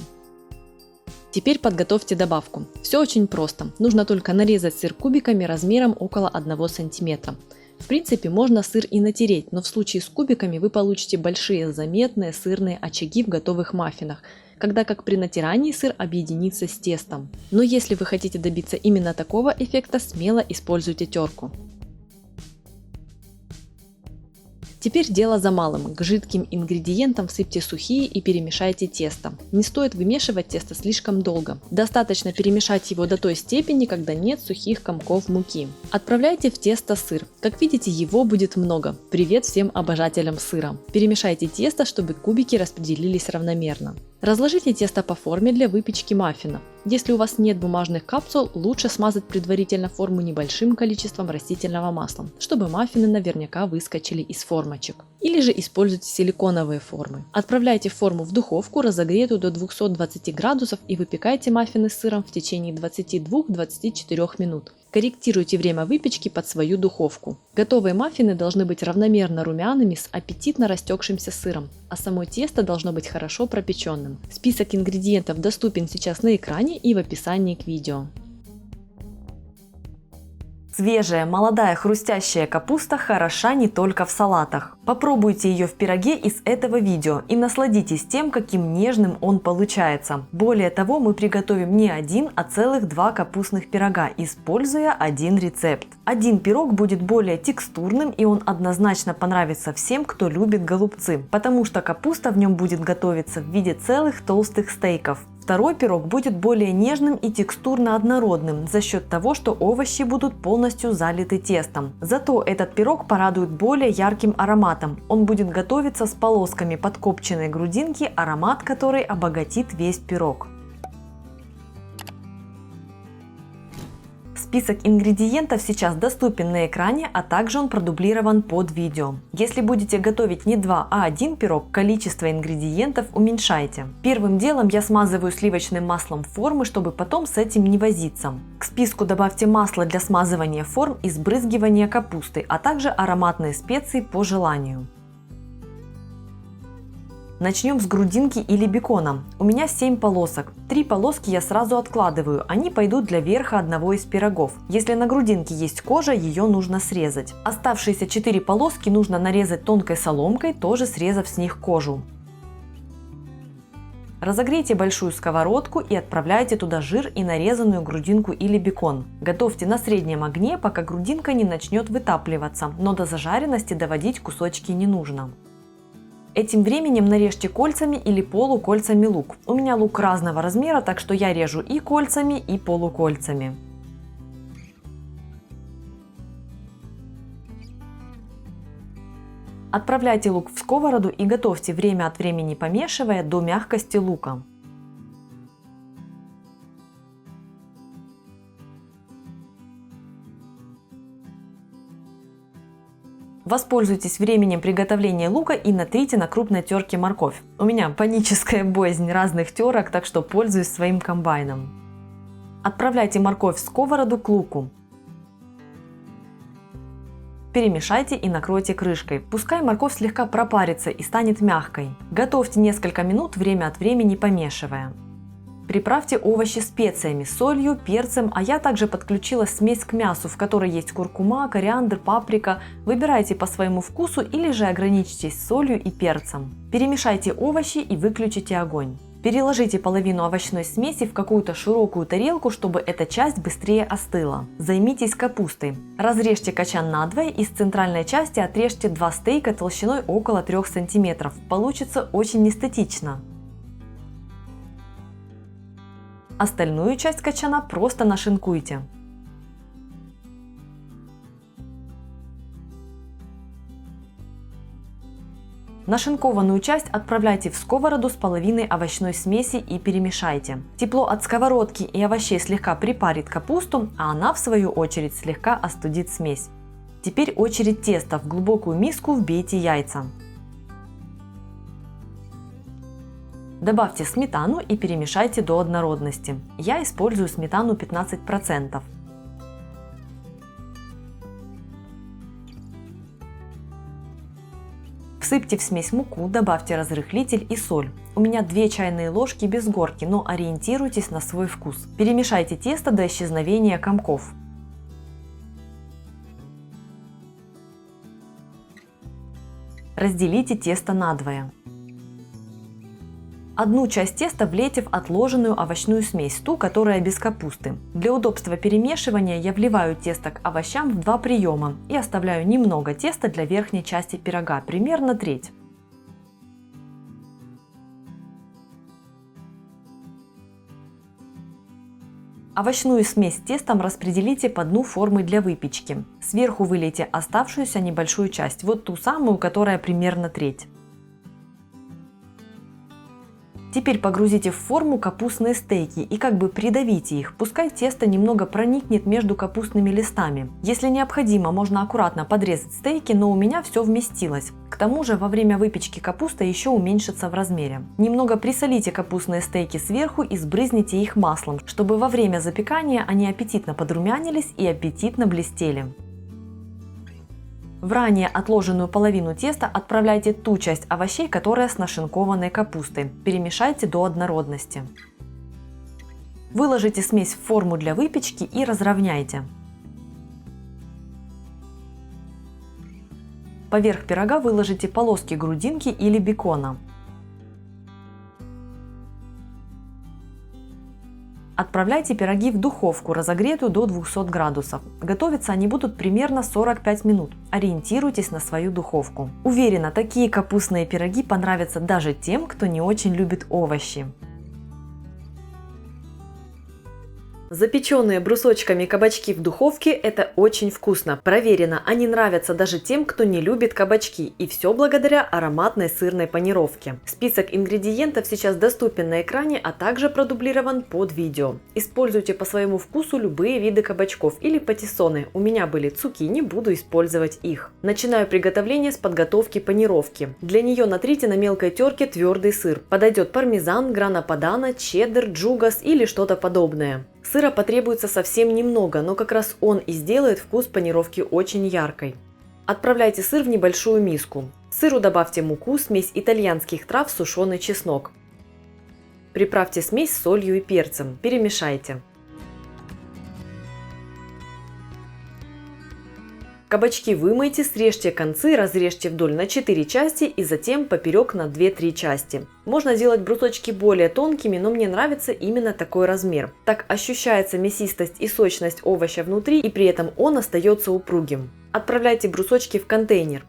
Теперь подготовьте добавку. Все очень просто. Нужно только нарезать сыр кубиками размером около 1 см. В принципе, можно сыр и натереть, но в случае с кубиками вы получите большие заметные сырные очаги в готовых маффинах, когда как при натирании сыр объединится с тестом. Но если вы хотите добиться именно такого эффекта, смело используйте терку. Теперь дело за малым. К жидким ингредиентам всыпьте сухие и перемешайте тесто. Не стоит вымешивать тесто слишком долго. Достаточно перемешать его до той степени, когда нет сухих комков муки. Отправляйте в тесто сыр. Как видите, его будет много. Привет всем обожателям сыра. Перемешайте тесто, чтобы кубики распределились равномерно. Разложите тесто по форме для выпечки маффина. Если у вас нет бумажных капсул, лучше смазать предварительно форму небольшим количеством растительного масла, чтобы маффины наверняка выскочили из формочек. Или же используйте силиконовые формы. Отправляйте форму в духовку, разогретую до 220 градусов, и выпекайте маффины с сыром в течение 22-24 минут. Корректируйте время выпечки под свою духовку. Готовые маффины должны быть равномерно румяными с аппетитно растекшимся сыром, а само тесто должно быть хорошо пропеченным. Список ингредиентов доступен сейчас на экране и в описании к видео. Свежая, молодая, хрустящая капуста хороша не только в салатах. Попробуйте ее в пироге из этого видео и насладитесь тем, каким нежным он получается. Более того, мы приготовим не один, а целых 2 капустных пирога, используя один рецепт. Один пирог будет более текстурным, и он однозначно понравится всем, кто любит голубцы, потому что капуста в нем будет готовиться в виде целых толстых стейков. второй пирог будет более нежным и текстурно однородным за счет того, что овощи будут полностью залиты тестом. Зато этот пирог порадует более ярким ароматом. Он будет готовиться с полосками подкопченной грудинки, аромат которой обогатит весь пирог. Список ингредиентов сейчас доступен на экране, а также он продублирован под видео. Если будете готовить не 2, а 1 пирог, количество ингредиентов уменьшайте. Первым делом я смазываю сливочным маслом формы, чтобы потом с этим не возиться. К списку добавьте масло для смазывания форм и сбрызгивания капусты, а также ароматные специи по желанию. Начнем с грудинки или бекона. У меня 7 полосок. 3 полоски я сразу откладываю, они пойдут для верха одного из пирогов. Если на грудинке есть кожа, ее нужно срезать. Оставшиеся 4 полоски нужно нарезать тонкой соломкой, тоже срезав с них кожу. Разогрейте большую сковородку и отправляйте туда жир и нарезанную грудинку или бекон. Готовьте на среднем огне, пока грудинка не начнет вытапливаться, но до зажаренности доводить кусочки не нужно. Этим временем нарежьте кольцами или полукольцами лук. У меня лук разного размера, так что я режу и кольцами, и полукольцами. Отправляйте лук в сковороду и готовьте, время от времени помешивая, до мягкости лука. Воспользуйтесь временем приготовления лука и натрите на крупной терке морковь. У меня паническая боязнь разных терок, так что пользуюсь своим комбайном. Отправляйте морковь в сковороду к луку. Перемешайте и накройте крышкой. Пускай морковь слегка пропарится и станет мягкой. Готовьте несколько минут, время от времени помешивая. Приправьте овощи специями, солью, перцем, а я также подключила смесь к мясу, в которой есть куркума, кориандр, паприка. Выбирайте по своему вкусу или же ограничьтесь солью и перцем. Перемешайте овощи и выключите огонь. Переложите половину овощной смеси в какую-то широкую тарелку, чтобы эта часть быстрее остыла. Займитесь капустой. Разрежьте качан надвое и с центральной части отрежьте 2 стейка толщиной около 3 см. Получится очень эстетично. Остальную часть качана просто нашинкуйте. Нашинкованную часть отправляйте в сковороду с половиной овощной смеси и перемешайте. Тепло от сковородки и овощей слегка припарит капусту, а она в свою очередь слегка остудит смесь. Теперь очередь теста. В глубокую миску вбейте яйца. Добавьте сметану и перемешайте до однородности. Я использую сметану 15%. Всыпьте в смесь муку, добавьте разрыхлитель и соль. У меня 2 чайные ложки без горки, но ориентируйтесь на свой вкус. Перемешайте тесто до исчезновения комков. Разделите тесто надвое. Одну часть теста влейте в отложенную овощную смесь, ту, которая без капусты. Для удобства перемешивания я вливаю тесто к овощам в 2 приема и оставляю немного теста для верхней части пирога, примерно треть. Овощную смесь с тестом распределите по дну формы для выпечки. Сверху вылейте оставшуюся небольшую часть, вот ту самую, которая примерно треть. Теперь погрузите в форму капустные стейки и как бы придавите их, пускай тесто немного проникнет между капустными листами. Если необходимо, можно аккуратно подрезать стейки, но у меня все вместилось. К тому же во время выпечки капуста еще уменьшится в размере. Немного присолите капустные стейки сверху и сбрызните их маслом, чтобы во время запекания они аппетитно подрумянились и аппетитно блестели. В ранее отложенную половину теста отправляйте ту часть овощей, которая с нашинкованной капустой. Перемешайте до однородности. Выложите смесь в форму для выпечки и разровняйте. Поверх пирога выложите полоски грудинки или бекона. Отправляйте пироги в духовку, разогретую до 200 градусов. Готовиться они будут примерно 45 минут. Ориентируйтесь на свою духовку. Уверена, такие капустные пироги понравятся даже тем, кто не очень любит овощи. Запеченные брусочками кабачки в духовке – это очень вкусно. Проверено, они нравятся даже тем, кто не любит кабачки, и все благодаря ароматной сырной панировке. Список ингредиентов сейчас доступен на экране, а также продублирован под видео. Используйте по своему вкусу любые виды кабачков или патиссоны. У меня были цукини, буду использовать их. Начинаю приготовление с подготовки панировки. Для нее натрите на мелкой терке твердый сыр. Подойдет пармезан, грана падано, чеддер, джугас или что-то подобное. Сыра потребуется совсем немного, но как раз он и сделает вкус панировки очень яркой. Отправляйте сыр в небольшую миску. К сыру добавьте муку, смесь итальянских трав, сушеный чеснок. Приправьте смесь солью и перцем. Перемешайте. Кабачки вымойте, срежьте концы, разрежьте вдоль на 4 части и затем поперек на 2-3 части. Можно делать брусочки более тонкими, но мне нравится именно такой размер. Так ощущается мясистость и сочность овоща внутри, и при этом он остается упругим. Отправляйте брусочки в контейнер.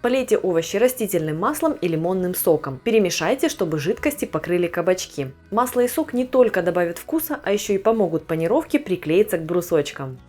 Полейте овощи растительным маслом и лимонным соком. Перемешайте, чтобы жидкости покрыли кабачки. Масло и сок не только добавят вкуса, а еще и помогут панировке приклеиться к брусочкам.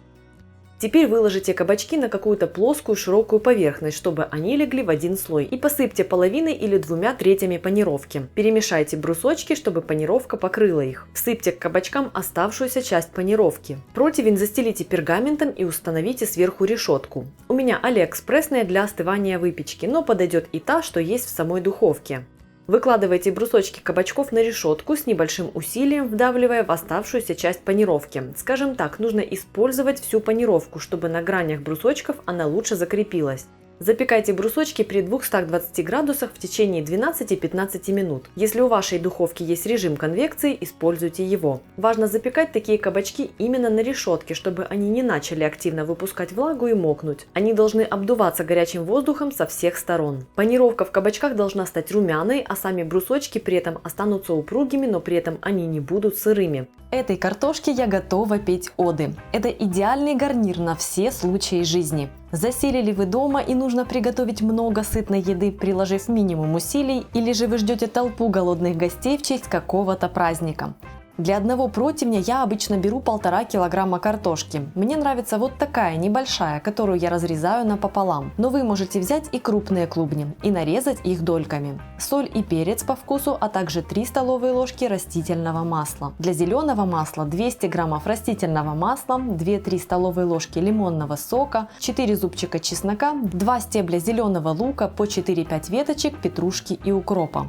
Теперь выложите кабачки на какую-то плоскую широкую поверхность, чтобы они легли в один слой, и посыпьте половиной или 2/3 панировки. Перемешайте брусочки, чтобы панировка покрыла их. Всыпьте к кабачкам оставшуюся часть панировки. Противень застелите пергаментом и установите сверху решетку. У меня алиэкспрессная для остывания выпечки, но подойдет и та, что есть в самой духовке. Выкладывайте брусочки кабачков на решетку с небольшим усилием, вдавливая в оставшуюся часть панировки. Скажем так, нужно использовать всю панировку, чтобы на гранях брусочков она лучше закрепилась. Запекайте брусочки при 220 градусах в течение 12-15 минут. Если у вашей духовки есть режим конвекции, используйте его. Важно запекать такие кабачки именно на решетке, чтобы они не начали активно выпускать влагу и мокнуть. Они должны обдуваться горячим воздухом со всех сторон. Панировка в кабачках должна стать румяной, а сами брусочки при этом останутся упругими, но при этом они не будут сырыми. Этой картошке я готова петь оды. Это идеальный гарнир на все случаи жизни. Засели ли вы дома и нужно приготовить много сытной еды, приложив минимум усилий, или же вы ждете толпу голодных гостей в честь какого-то праздника? Для одного противня я обычно беру 1,5 килограмма картошки. Мне нравится вот такая небольшая, которую я разрезаю напополам. Но вы можете взять и крупные клубни и нарезать их дольками. Соль и перец по вкусу, а также 3 столовые ложки растительного масла. Для зеленого масла 200 граммов растительного масла, 2-3 столовые ложки лимонного сока, 4 зубчика чеснока, 2 стебля зеленого лука, по 4-5 веточек петрушки и укропа.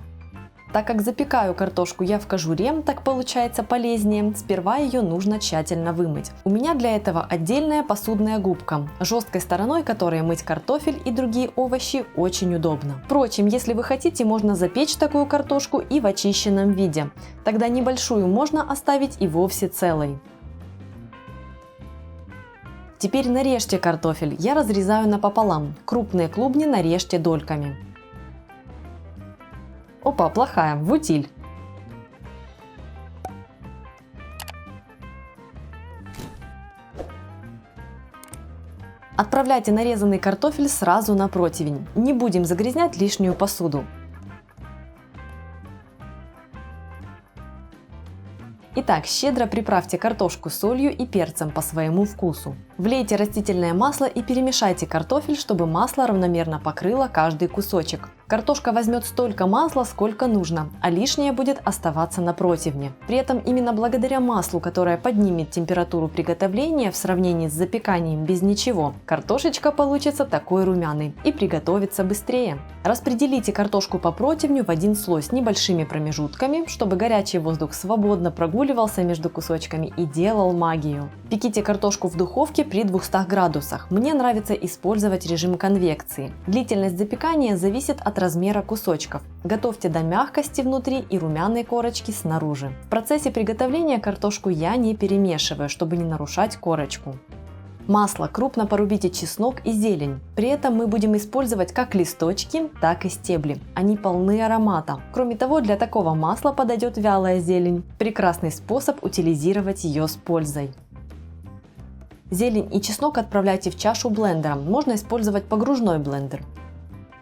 Так как запекаю картошку я в кожуре, так получается полезнее, сперва ее нужно тщательно вымыть. У меня для этого отдельная посудная губка, жесткой стороной которой мыть картофель и другие овощи очень удобно. Впрочем, если вы хотите, можно запечь такую картошку и в очищенном виде. Тогда небольшую можно оставить и вовсе целой. Теперь нарежьте картофель, я разрезаю напополам, крупные клубни нарежьте дольками. Опа, плохая, в утиль. Отправляйте нарезанный картофель сразу на противень. Не будем загрязнять лишнюю посуду. Итак, щедро приправьте картошку солью и перцем по своему вкусу. Влейте растительное масло и перемешайте картофель, чтобы масло равномерно покрыло каждый кусочек. Картошка возьмет столько масла, сколько нужно, а лишнее будет оставаться на противне. При этом именно благодаря маслу, которое поднимет температуру приготовления в сравнении с запеканием без ничего, картошечка получится такой румяной и приготовится быстрее. Распределите картошку по противню в один слой с небольшими промежутками, чтобы горячий воздух свободно прогуливался между кусочками и делал магию. Пеките картошку в духовке при 200 градусах. Мне нравится использовать режим конвекции. Длительность запекания зависит от размера кусочков. Готовьте до мягкости внутри и румяной корочки снаружи. В процессе приготовления картошку я не перемешиваю, чтобы не нарушать корочку. Масло крупно порубите чеснок и зелень. При этом мы будем использовать как листочки, так и стебли. Они полны аромата. Кроме того, для такого масла подойдет вялая зелень. Прекрасный способ утилизировать ее с пользой. Зелень и чеснок отправляйте в чашу блендера. Можно использовать погружной блендер.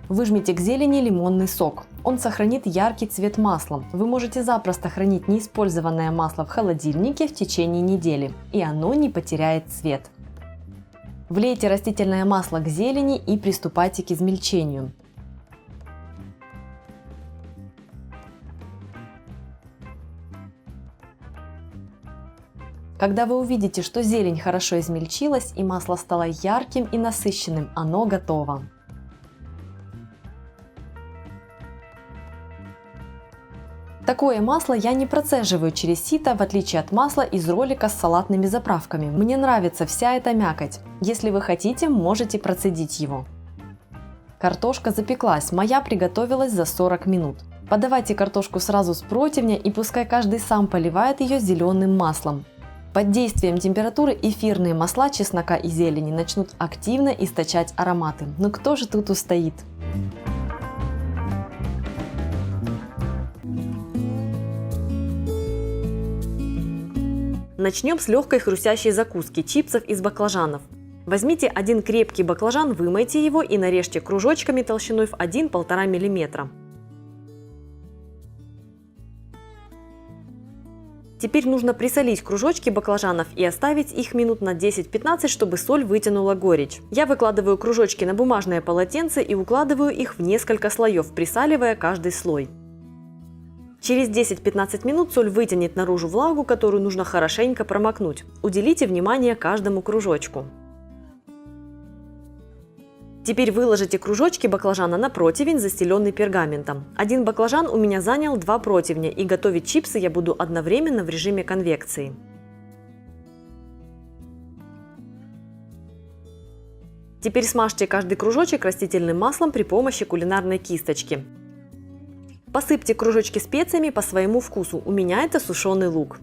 Выжмите к зелени лимонный сок. Он сохранит яркий цвет масла. Вы можете запросто хранить неиспользованное масло в холодильнике в течение недели, и оно не потеряет цвет. Влейте растительное масло к зелени и приступайте к измельчению. Когда вы увидите, что зелень хорошо измельчилась и масло стало ярким и насыщенным, оно готово. Такое масло я не процеживаю через сито, в отличие от масла из ролика с салатными заправками. Мне нравится вся эта мякоть. Если вы хотите, можете процедить его. Картошка запеклась, моя приготовилась за 40 минут. Подавайте картошку сразу с противня и пускай каждый сам поливает ее зеленым маслом. Под действием температуры эфирные масла чеснока и зелени начнут активно источать ароматы. Но кто же тут устоит? Начнем с легкой хрустящей закуски – чипсов из баклажанов. Возьмите один крепкий баклажан, вымойте его и нарежьте кружочками толщиной в 1–1,5 мм. Теперь нужно присолить кружочки баклажанов и оставить их минут на 10-15, чтобы соль вытянула горечь. Я выкладываю кружочки на бумажное полотенце и укладываю их в несколько слоев, присаливая каждый слой. Через 10-15 минут соль вытянет наружу влагу, которую нужно хорошенько промокнуть. Уделите внимание каждому кружочку. Теперь выложите кружочки баклажана на противень, застеленный пергаментом. Один баклажан у меня занял 2 противня, и готовить чипсы я буду одновременно в режиме конвекции. Теперь смажьте каждый кружочек растительным маслом при помощи кулинарной кисточки. Посыпьте кружочки специями по своему вкусу, у меня это сушеный лук.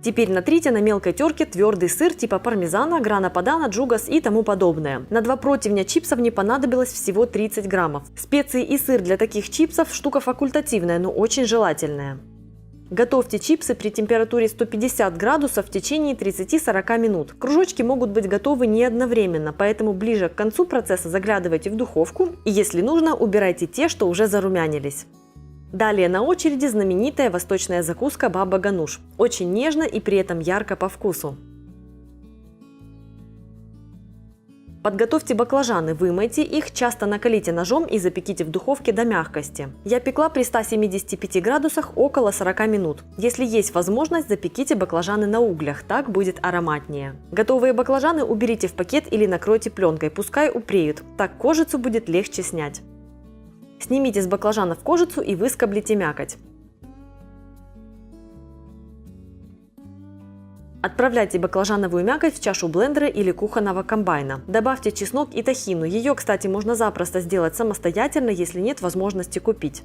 Теперь натрите на мелкой терке твердый сыр типа пармезана, грана падано, джугас и тому подобное. На 2 противня чипсов мне понадобилось всего 30 граммов. Специи и сыр для таких чипсов штука факультативная, но очень желательная. Готовьте чипсы при температуре 150 градусов в течение 30-40 минут. Кружочки могут быть готовы не одновременно, поэтому ближе к концу процесса заглядывайте в духовку и, если нужно, убирайте те, что уже зарумянились. Далее на очереди знаменитая восточная закуска баба гануш. Очень нежно и при этом ярко по вкусу. Подготовьте баклажаны, вымойте их, часто накалите ножом и запеките в духовке до мягкости. Я пекла при 175 градусах около 40 минут. Если есть возможность, запеките баклажаны на углях, так будет ароматнее. Готовые баклажаны уберите в пакет или накройте пленкой, пускай упреют, так кожицу будет легче снять. Снимите с баклажанов кожицу и выскоблите мякоть. Отправляйте баклажановую мякоть в чашу блендера или кухонного комбайна. Добавьте чеснок и тахину. Ее, кстати, можно запросто сделать самостоятельно, если нет возможности купить.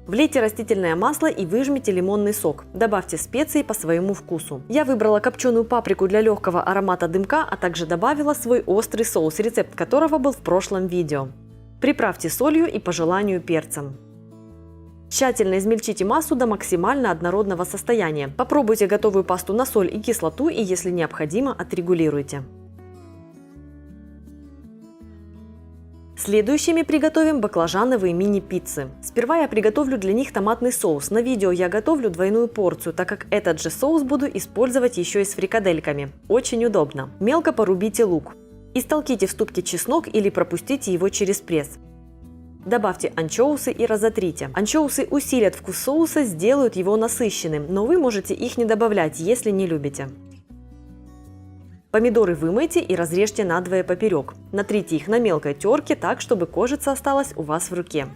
Влейте растительное масло и выжмите лимонный сок. Добавьте специи по своему вкусу. Я выбрала копченую паприку для легкого аромата дымка, а также добавила свой острый соус, рецепт которого был в прошлом видео. Приправьте солью и по желанию перцем. Тщательно измельчите массу до максимально однородного состояния. Попробуйте готовую пасту на соль и кислоту и, если необходимо, отрегулируйте. Следующими приготовим баклажановые мини-пиццы. Сперва я приготовлю для них томатный соус. На видео я готовлю двойную порцию, так как этот же соус буду использовать еще и с фрикадельками. Очень удобно. Мелко порубите лук. Истолките в ступке чеснок или пропустите его через пресс. Добавьте анчоусы и разотрите. Анчоусы усилят вкус соуса, сделают его насыщенным, но вы можете их не добавлять, если не любите. Помидоры вымойте и разрежьте надвое поперек. Натрите их на мелкой терке так, чтобы кожица осталась у вас в руке.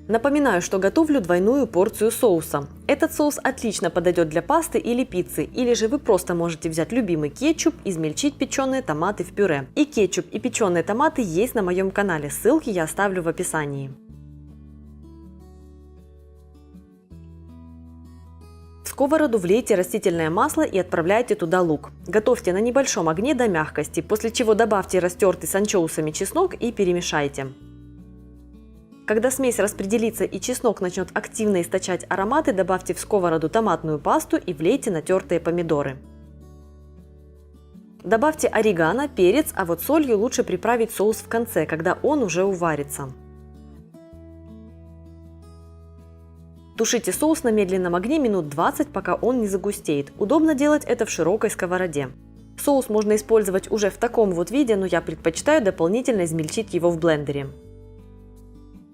Напоминаю, что готовлю двойную порцию соуса. Этот соус отлично подойдет для пасты или пиццы, или же вы просто можете взять любимый кетчуп, измельчить печеные томаты в пюре. И кетчуп, и печеные томаты есть на моем канале, ссылки я оставлю в описании. В сковороду влейте растительное масло и отправляйте туда лук. Готовьте на небольшом огне до мягкости, после чего добавьте растертый с анчоусами чеснок и перемешайте. Когда смесь распределится и чеснок начнет активно источать ароматы, добавьте в сковороду томатную пасту и влейте натертые помидоры. Добавьте орегано, перец, а вот солью лучше приправить соус в конце, когда он уже уварится. Тушите соус на медленном огне минут 20, пока он не загустеет. Удобно делать это в широкой сковороде. Соус можно использовать уже в таком вот виде, но я предпочитаю дополнительно измельчить его в блендере.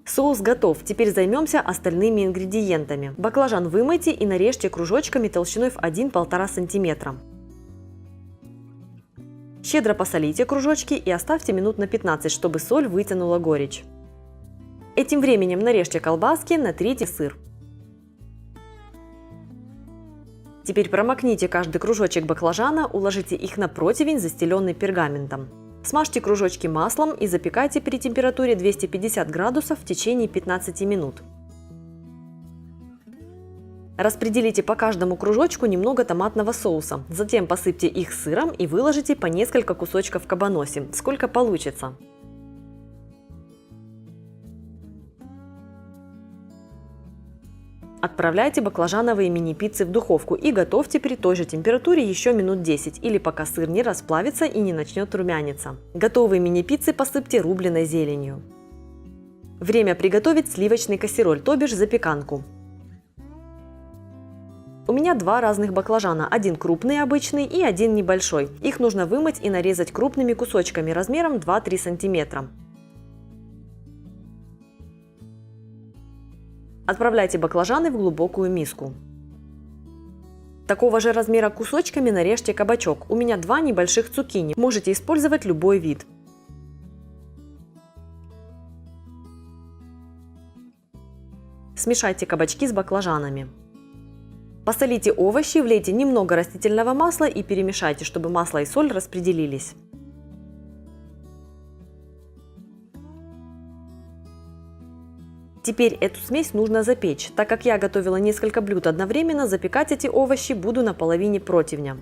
Соус готов, теперь займемся остальными ингредиентами. Баклажан вымойте и нарежьте кружочками толщиной в 1–1,5 см. Щедро посолите кружочки и оставьте минут на 15, чтобы соль вытянула горечь. Этим временем нарежьте колбаски, натрите сыр. Теперь промокните каждый кружочек баклажана, уложите их на противень, застеленный пергаментом. Смажьте кружочки маслом и запекайте при температуре 250 градусов в течение 15 минут. Распределите по каждому кружочку немного томатного соуса, затем посыпьте их сыром и выложите по несколько кусочков кабаноси, сколько получится. Отправляйте баклажановые мини-пиццы в духовку и готовьте при той же температуре еще минут 10 или пока сыр не расплавится и не начнет румяниться. Готовые мини-пиццы посыпьте рубленой зеленью. Время приготовить сливочный кассероль, то бишь запеканку. У меня два разных баклажана, один крупный обычный и один небольшой. Их нужно вымыть и нарезать крупными кусочками размером 2–3 см. Отправляйте баклажаны в глубокую миску. Такого же размера кусочками нарежьте кабачок. У меня два небольших цукини. Можете использовать любой вид. Смешайте кабачки с баклажанами. Посолите овощи, влейте немного растительного масла и перемешайте, чтобы масло и соль распределились. Теперь эту смесь нужно запечь. Так как я готовила несколько блюд одновременно, запекать эти овощи буду на половине противня.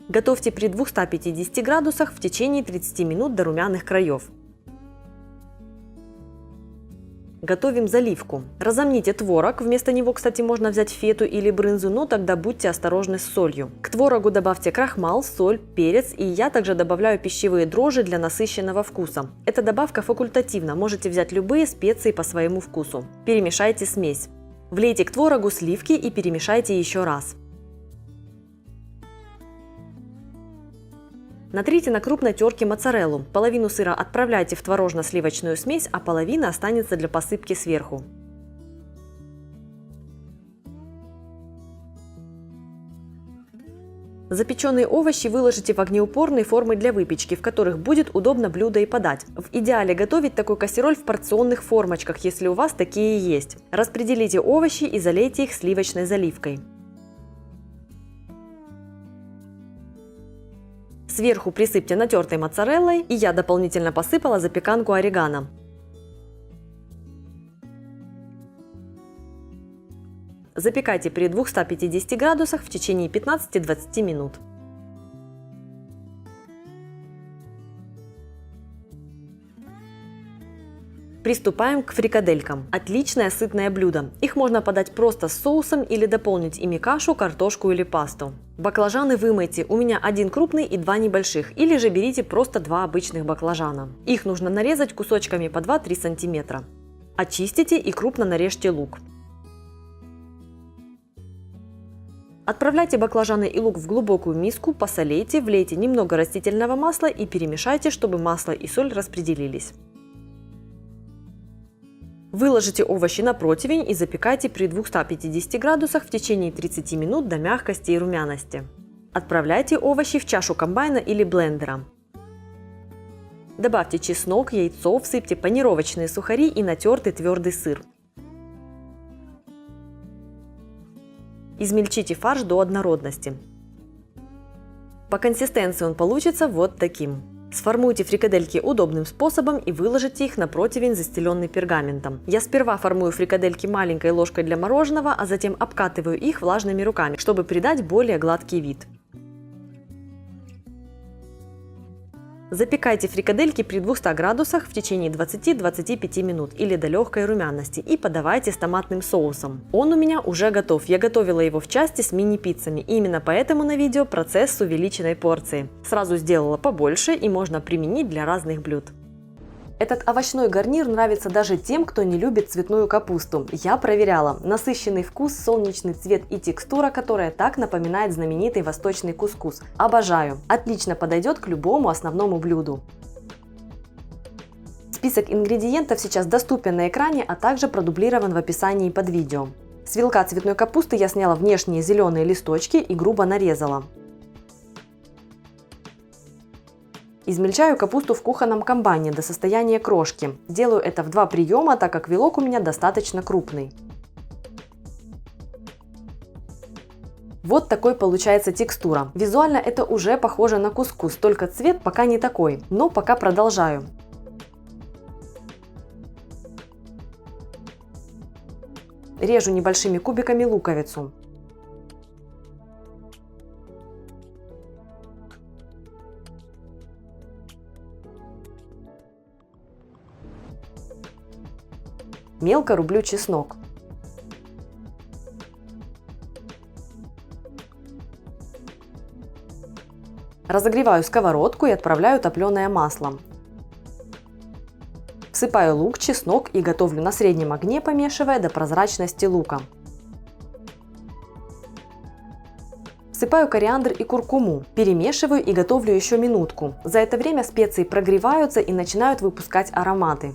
Готовьте при 250 градусах в течение 30 минут до румяных краев. Готовим заливку. Разомните творог, вместо него, кстати, можно взять фету или брынзу, но тогда будьте осторожны с солью. К творогу добавьте крахмал, соль, перец, и я также добавляю пищевые дрожжи для насыщенного вкуса. Эта добавка факультативна, можете взять любые специи по своему вкусу. Перемешайте смесь. Влейте к творогу сливки и перемешайте еще раз. Натрите на крупной терке моцареллу. Половину сыра отправляйте в творожно-сливочную смесь, а половина останется для посыпки сверху. Запеченные овощи выложите в огнеупорные формы для выпечки, в которых будет удобно блюдо и подать. В идеале готовить такой кассероль в порционных формочках, если у вас такие есть. Распределите овощи и залейте их сливочной заливкой. Сверху присыпьте натертой моцареллой, и я дополнительно посыпала запеканку орегано. Запекайте при 250 градусах в течение 15–20 минут. Приступаем к фрикаделькам. Отличное сытное блюдо. Их можно подать просто с соусом или дополнить ими кашу, картошку или пасту. Баклажаны вымойте. У меня один крупный и два небольших. Или же берите просто два обычных баклажана. Их нужно нарезать кусочками по 2–3 см. Очистите и крупно нарежьте лук. Отправляйте баклажаны и лук в глубокую миску, посолейте, влейте немного растительного масла и перемешайте, чтобы масло и соль распределились. Выложите овощи на противень и запекайте при 250 градусах в течение 30 минут до мягкости и румяности. Отправляйте овощи в чашу комбайна или блендера. Добавьте чеснок, яйцо, всыпьте панировочные сухари и натертый твердый сыр. Измельчите фарш до однородности. По консистенции он получится вот таким. Сформуйте фрикадельки удобным способом и выложите их на противень, застеленный пергаментом. Я сперва формую фрикадельки маленькой ложкой для мороженого, а затем обкатываю их влажными руками, чтобы придать более гладкий вид. Запекайте фрикадельки при 200 градусах в течение 20-25 минут или до легкой румяности и подавайте с томатным соусом. Он у меня уже готов, я готовила его в части с мини-пиццами, и именно поэтому на видео процесс с увеличенной порцией. Сразу сделала побольше и можно применить для разных блюд. Этот овощной гарнир нравится даже тем, кто не любит цветную капусту. Я проверяла. Насыщенный вкус, солнечный цвет и текстура, которая так напоминает знаменитый восточный кускус. Обожаю. Отлично подойдет к любому основному блюду. Список ингредиентов сейчас доступен на экране, а также продублирован в описании под видео. С вилка цветной капусты я сняла внешние зеленые листочки и грубо нарезала. Измельчаю капусту в кухонном комбайне до состояния крошки. Делаю это в 2 приема, так как вилок у меня достаточно крупный. Вот такой получается текстура. Визуально это уже похоже на кускус, только цвет пока не такой, но пока продолжаю. Режу небольшими кубиками луковицу. Мелко рублю чеснок. Разогреваю сковородку и отправляю топленое масло. Всыпаю лук, чеснок и готовлю на среднем огне, помешивая до прозрачности лука. Всыпаю кориандр и куркуму, перемешиваю и готовлю еще минутку. За это время специи прогреваются и начинают выпускать ароматы.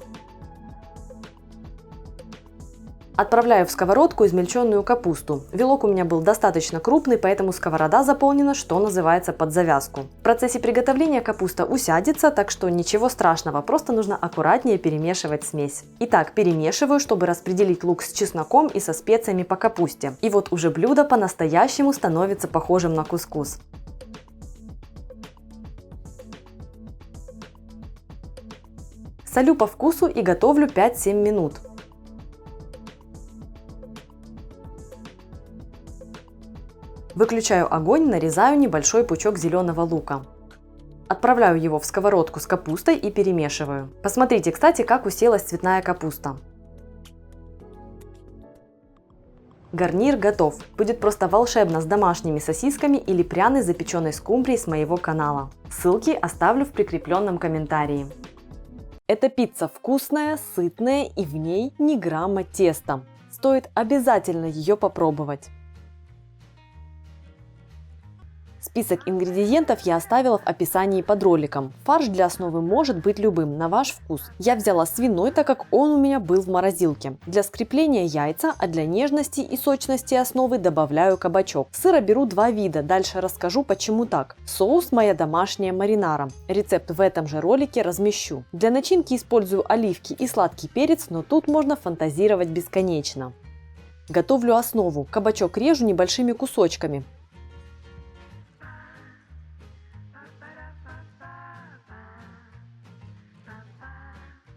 Отправляю в сковородку измельченную капусту. Вилок у меня был достаточно крупный, поэтому сковорода заполнена, что называется, под завязку. В процессе приготовления капуста усядется, так что ничего страшного, просто нужно аккуратнее перемешивать смесь. Итак, перемешиваю, чтобы распределить лук с чесноком и со специями по капусте. И вот уже блюдо по-настоящему становится похожим на кускус. Солю по вкусу и готовлю 5-7 минут. Выключаю огонь, нарезаю небольшой пучок зеленого лука. Отправляю его в сковородку с капустой и перемешиваю. Посмотрите, кстати, как уселась цветная капуста. Гарнир готов. Будет просто волшебно с домашними сосисками или пряной запеченной скумбрией с моего канала. Ссылки оставлю в прикрепленном комментарии. Эта пицца вкусная, сытная и в ней ни грамма теста. Стоит обязательно ее попробовать. Список ингредиентов я оставила в описании под роликом. Фарш для основы может быть любым, на ваш вкус. Я взяла свиной, так как он у меня был в морозилке. Для скрепления яйца, а для нежности и сочности основы добавляю кабачок. Сыра беру 2 вида, дальше расскажу почему так. Соус моя домашняя маринара. Рецепт в этом же ролике размещу. Для начинки использую оливки и сладкий перец, но тут можно фантазировать бесконечно. Готовлю основу. Кабачок режу небольшими кусочками.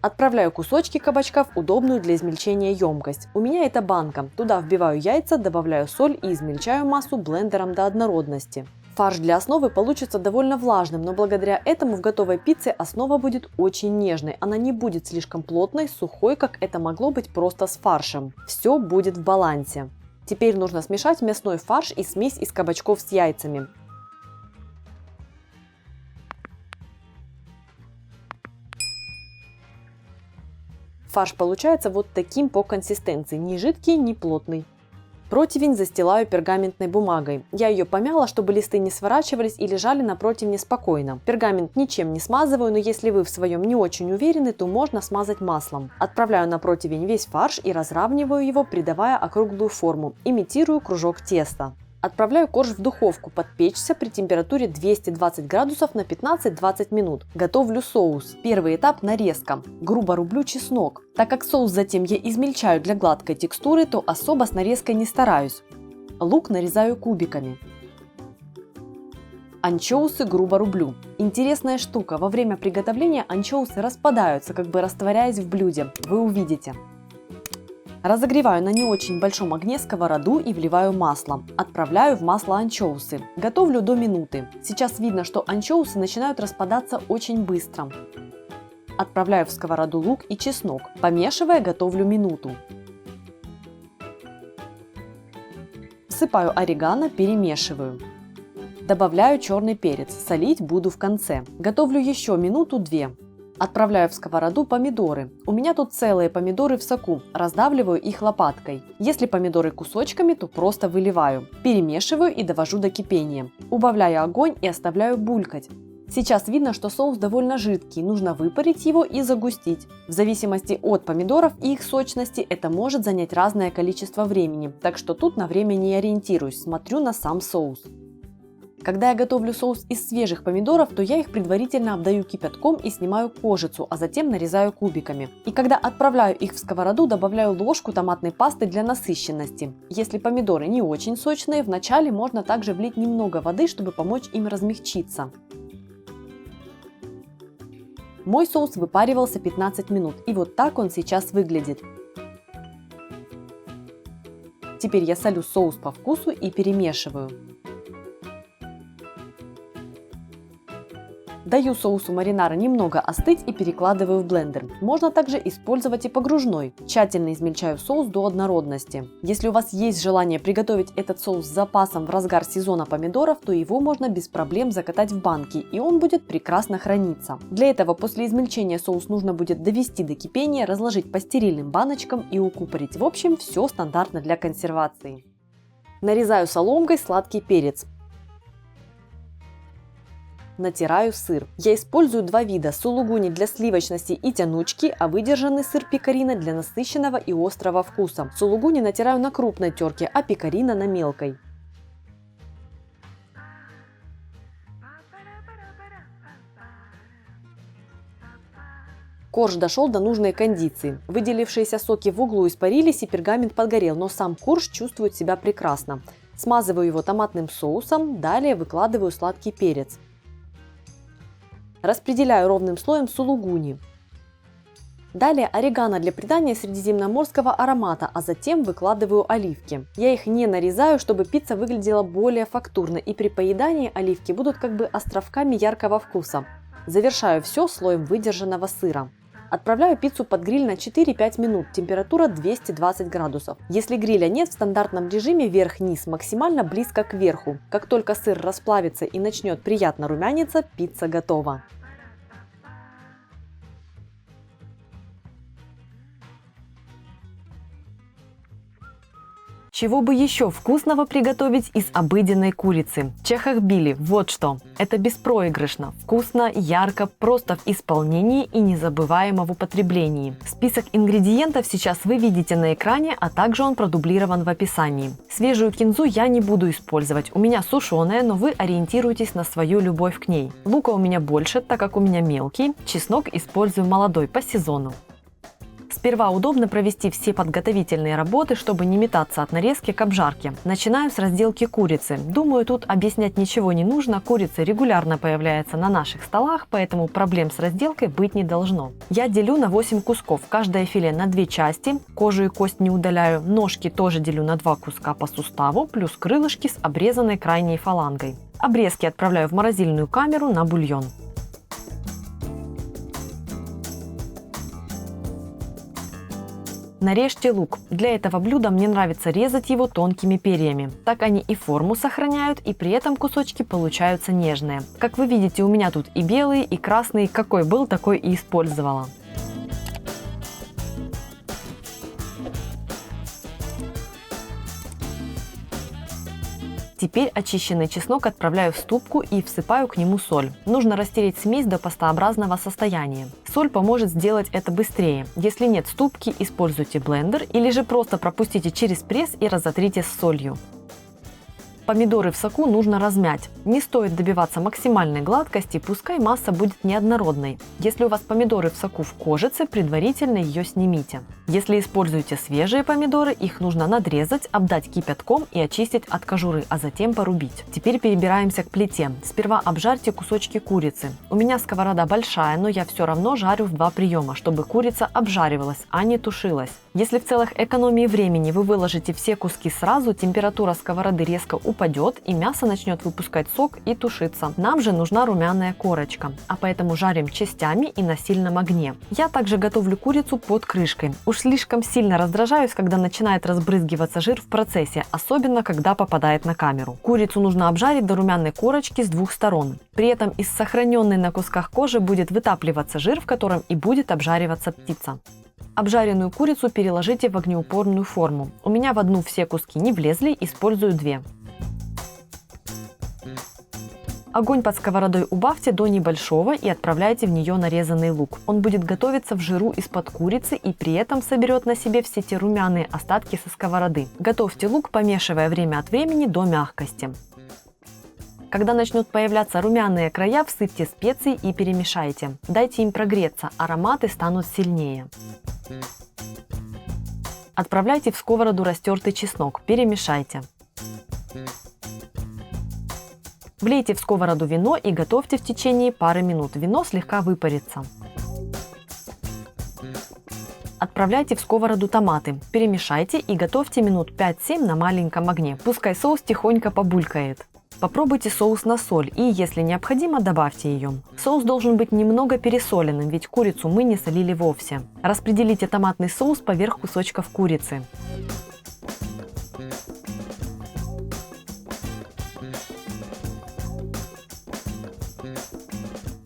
Отправляю кусочки кабачка в удобную для измельчения емкость. У меня это банка. Туда вбиваю яйца, добавляю соль и измельчаю массу блендером до однородности. Фарш для основы получится довольно влажным, но благодаря этому в готовой пицце основа будет очень нежной. Она не будет слишком плотной, сухой, как это могло быть просто с фаршем. Все будет в балансе. Теперь нужно смешать мясной фарш и смесь из кабачков с яйцами. Фарш получается вот таким по консистенции, ни жидкий, ни плотный. Противень застилаю пергаментной бумагой. Я ее помяла, чтобы листы не сворачивались и лежали на противне спокойно. Пергамент ничем не смазываю, но если вы в своем не очень уверены, то можно смазать маслом. Отправляю на противень весь фарш и разравниваю его, придавая округлую форму. Имитирую кружок теста. Отправляю корж в духовку подпечься при температуре 220 градусов на 15-20 минут. Готовлю соус. Первый этап – нарезка. Грубо рублю чеснок. Так как соус затем я измельчаю для гладкой текстуры, то особо с нарезкой не стараюсь. Лук нарезаю кубиками. Анчоусы грубо рублю. Интересная штука, во время приготовления анчоусы распадаются, как бы растворяясь в блюде. Вы увидите. Разогреваю на не очень большом огне сковороду и вливаю масло. Отправляю в масло анчоусы. Готовлю до минуты. Сейчас видно, что анчоусы начинают распадаться очень быстро. Отправляю в сковороду лук и чеснок. Помешивая, готовлю минуту. Всыпаю орегано, перемешиваю. Добавляю черный перец. Солить буду в конце. Готовлю еще минуту-две. Отправляю в сковороду помидоры. У меня тут целые помидоры в соку. Раздавливаю их лопаткой. Если помидоры кусочками, то просто выливаю. Перемешиваю и довожу до кипения. Убавляю огонь и оставляю булькать. Сейчас видно, что соус довольно жидкий. Нужно выпарить его и загустить. В зависимости от помидоров и их сочности это может занять разное количество времени. Так что тут на время не ориентируюсь. Смотрю на сам соус. Когда я готовлю соус из свежих помидоров, то я их предварительно обдаю кипятком и снимаю кожицу, а затем нарезаю кубиками. И когда отправляю их в сковороду, добавляю ложку томатной пасты для насыщенности. Если помидоры не очень сочные, вначале можно также влить немного воды, чтобы помочь им размягчиться. Мой соус выпаривался 15 минут, и вот так он сейчас выглядит. Теперь я солю соус по вкусу и перемешиваю. Даю соусу маринара немного остыть и перекладываю в блендер. Можно также использовать и погружной. Тщательно измельчаю соус до однородности. Если у вас есть желание приготовить этот соус с запасом в разгар сезона помидоров, то его можно без проблем закатать в банки, и он будет прекрасно храниться. Для этого после измельчения соус нужно будет довести до кипения, разложить по стерильным баночкам и укупорить. В общем, все стандартно для консервации. Нарезаю соломкой сладкий перец. Натираю сыр. Я использую два вида: сулугуни для сливочности и тянучки, а выдержанный сыр пекарина для насыщенного и острого вкуса. Сулугуни натираю на крупной терке, а пекарина на мелкой. Корж дошел до нужной кондиции. Выделившиеся соки в углу испарились и пергамент подгорел, но сам корж чувствует себя прекрасно. Смазываю его томатным соусом, далее выкладываю сладкий перец. Распределяю ровным слоем сулугуни. Далее орегано для придания средиземноморского аромата, а затем выкладываю оливки. Я их не нарезаю, чтобы пицца выглядела более фактурно, и при поедании оливки будут как бы островками яркого вкуса. Завершаю все слоем выдержанного сыра. Отправляю пиццу под гриль на 4-5 минут, температура 220 градусов. Если гриля нет, в стандартном режиме верх-низ максимально близко к верху. Как только сыр расплавится и начнет приятно румяниться, пицца готова. Чего бы еще вкусного приготовить из обыденной курицы? Чехохбили, вот что. Это беспроигрышно, вкусно, ярко, просто в исполнении и незабываемо в употреблении. Список ингредиентов сейчас вы видите на экране, а также он продублирован в описании. Свежую кинзу я не буду использовать, у меня сушеная, но вы ориентируйтесь на свою любовь к ней. Лука у меня больше, так как у меня мелкий, чеснок использую молодой по сезону. Сперва удобно провести все подготовительные работы, чтобы не метаться от нарезки к обжарке. Начинаю с разделки курицы. Думаю, тут объяснять ничего не нужно, курица регулярно появляется на наших столах, поэтому проблем с разделкой быть не должно. Я делю на 8 кусков, каждое филе на 2 части, кожу и кость не удаляю, ножки тоже делю на 2 куска по суставу, плюс крылышки с обрезанной крайней фалангой. Обрезки отправляю в морозильную камеру на бульон. Нарежьте лук. Для этого блюда мне нравится резать его тонкими перьями. Так они и форму сохраняют, и при этом кусочки получаются нежные. Как вы видите, у меня тут и белый, и красный. Какой был, такой и использовала. Теперь очищенный чеснок отправляю в ступку и всыпаю к нему соль. Нужно растереть смесь до пастообразного состояния. Соль поможет сделать это быстрее. Если нет ступки, используйте блендер или же просто пропустите через пресс и разотрите с солью. Помидоры в соку нужно размять. Не стоит добиваться максимальной гладкости, пускай масса будет неоднородной. Если у вас помидоры в соку в кожице, предварительно ее снимите. Если используете свежие помидоры, их нужно надрезать, обдать кипятком и очистить от кожуры, а затем порубить. Теперь перебираемся к плите. Сперва обжарьте кусочки курицы. У меня сковорода большая, но я все равно жарю в 2 приема, чтобы курица обжаривалась, а не тушилась. Если в целях экономии времени вы выложите все куски сразу, температура сковороды резко упадет и мясо начнет выпускать сок и тушиться. Нам же нужна румяная корочка, а поэтому жарим частями и на сильном огне. Я также готовлю курицу под крышкой. Уж слишком сильно раздражаюсь, когда начинает разбрызгиваться жир в процессе, особенно когда попадает на камеру. Курицу нужно обжарить до румяной корочки с двух сторон. При этом из сохраненной на кусках кожи будет вытапливаться жир, в котором и будет обжариваться птица. Обжаренную курицу переложите в огнеупорную форму. У меня в одну все куски не влезли, использую 2. Огонь под сковородой убавьте до небольшого и отправляйте в нее нарезанный лук. Он будет готовиться в жиру из-под курицы и при этом соберет на себе все те румяные остатки со сковороды. Готовьте лук, помешивая время от времени до мягкости. Когда начнут появляться румяные края, всыпьте специи и перемешайте. Дайте им прогреться, ароматы станут сильнее. Отправляйте в сковороду растертый чеснок, перемешайте. Влейте в сковороду вино и готовьте в течение пары минут. Вино слегка выпарится. Отправляйте в сковороду томаты, перемешайте и готовьте минут 5-7 на маленьком огне. Пускай соус тихонько побулькает. Попробуйте соус на соль и, если необходимо, добавьте ее. Соус должен быть немного пересоленным, ведь курицу мы не солили вовсе. Распределите томатный соус поверх кусочков курицы.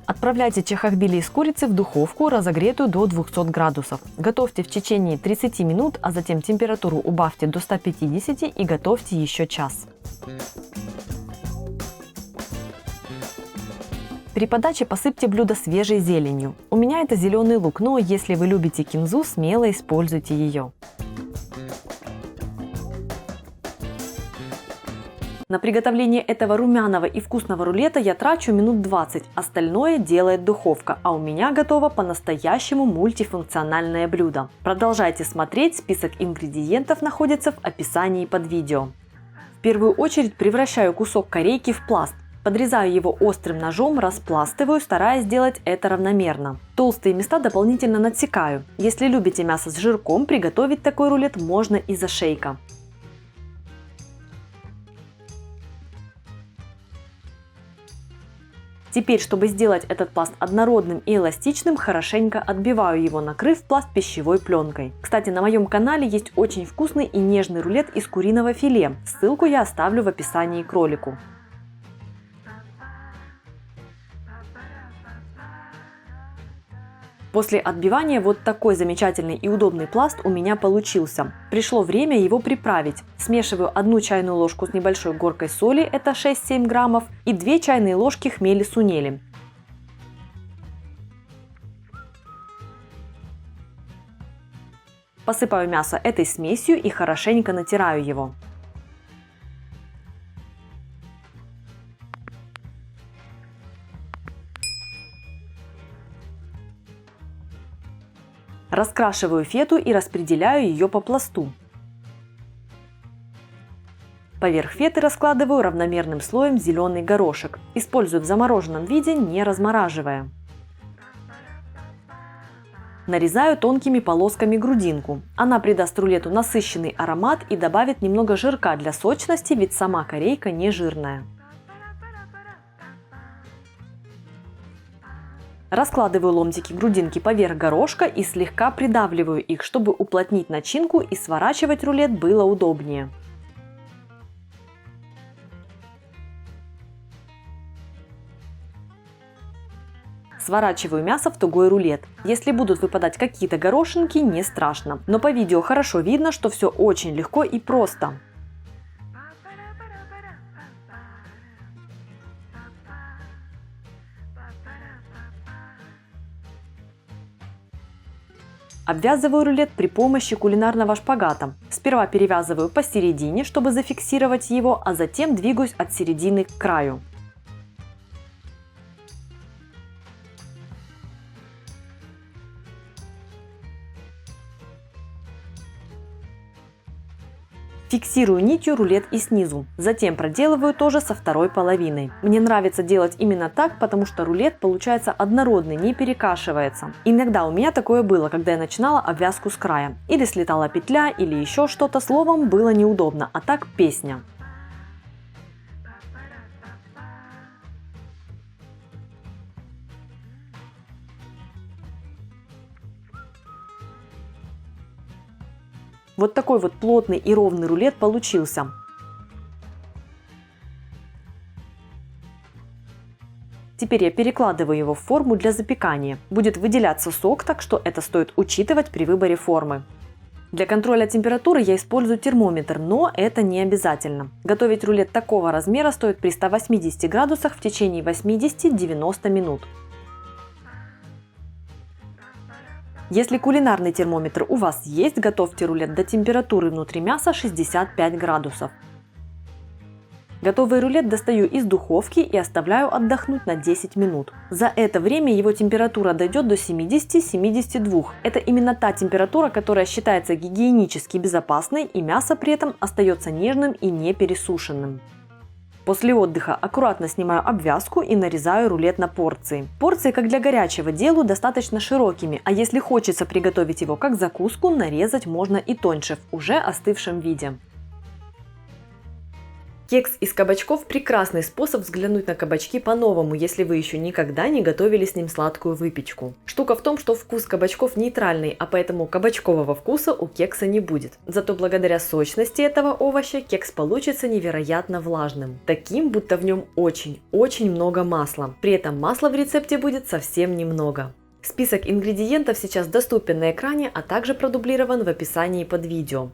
Отправляйте чахохбили из курицы в духовку, разогретую до 200 градусов. Готовьте в течение 30 минут, а затем температуру убавьте до 150 и готовьте еще час. При подаче посыпьте блюдо свежей зеленью. У меня это зеленый лук, но если вы любите кинзу, смело используйте ее. На приготовление этого румяного и вкусного рулета я трачу минут 20, остальное делает духовка, а у меня готово по-настоящему мультифункциональное блюдо. Продолжайте смотреть, список ингредиентов находится в описании под видео. В первую очередь превращаю кусок корейки в пласт. Подрезаю его острым ножом, распластываю, стараясь сделать это равномерно. Толстые места дополнительно надсекаю. Если любите мясо с жирком, приготовить такой рулет можно из ошейка. Теперь, чтобы сделать этот пласт однородным и эластичным, хорошенько отбиваю его, накрыв пласт пищевой пленкой. Кстати, на моем канале есть очень вкусный и нежный рулет из куриного филе. Ссылку я оставлю в описании к ролику. После отбивания вот такой замечательный и удобный пласт у меня получился. Пришло время его приправить. Смешиваю 1 чайную ложку с небольшой горкой соли, это 6-7 граммов, и 2 чайные ложки хмели-сунели. Посыпаю мясо этой смесью и хорошенько натираю его. Раскрашиваю фету и распределяю ее по пласту. Поверх феты раскладываю равномерным слоем зеленый горошек. Использую в замороженном виде, не размораживая. Нарезаю тонкими полосками грудинку. Она придаст рулету насыщенный аромат и добавит немного жирка для сочности, ведь сама корейка не жирная. Раскладываю ломтики грудинки поверх горошка и слегка придавливаю их, чтобы уплотнить начинку и сворачивать рулет было удобнее. Сворачиваю мясо в тугой рулет. Если будут выпадать какие-то горошинки, не страшно. Но по видео хорошо видно, что все очень легко и просто. Обвязываю рулет при помощи кулинарного шпагата. Сперва перевязываю посередине, чтобы зафиксировать его, а затем двигаюсь от середины к краю. Фиксирую нитью рулет и снизу, затем проделываю тоже со второй половиной. Мне нравится делать именно так, потому что рулет получается однородный, не перекашивается. Иногда у меня такое было, когда я начинала обвязку с края. Или слетала петля, или еще что-то, словом, было неудобно, а так песня. Вот такой вот плотный и ровный рулет получился. Теперь я перекладываю его в форму для запекания. Будет выделяться сок, так что это стоит учитывать при выборе формы. Для контроля температуры я использую термометр, но это не обязательно. Готовить рулет такого размера стоит при 180 градусах в течение 80-90 минут. Если кулинарный термометр у вас есть, готовьте рулет до температуры внутри мяса 65 градусов. Готовый рулет достаю из духовки и оставляю отдохнуть на 10 минут. За это время его температура дойдет до 70-72. Это именно та температура, которая считается гигиенически безопасной, и мясо при этом остается нежным и не пересушенным. После отдыха аккуратно снимаю обвязку и нарезаю рулет на порции. Порции, как для горячего, делаю достаточно широкими, а если хочется приготовить его как закуску, нарезать можно и тоньше, в уже остывшем виде. Кекс из кабачков – прекрасный способ взглянуть на кабачки по-новому, если вы еще никогда не готовили с ним сладкую выпечку. Штука в том, что вкус кабачков нейтральный, а поэтому кабачкового вкуса у кекса не будет. Зато благодаря сочности этого овоща кекс получится невероятно влажным. Таким, будто в нем очень много масла. При этом масла в рецепте будет совсем немного. Список ингредиентов сейчас доступен на экране, а также продублирован в описании под видео.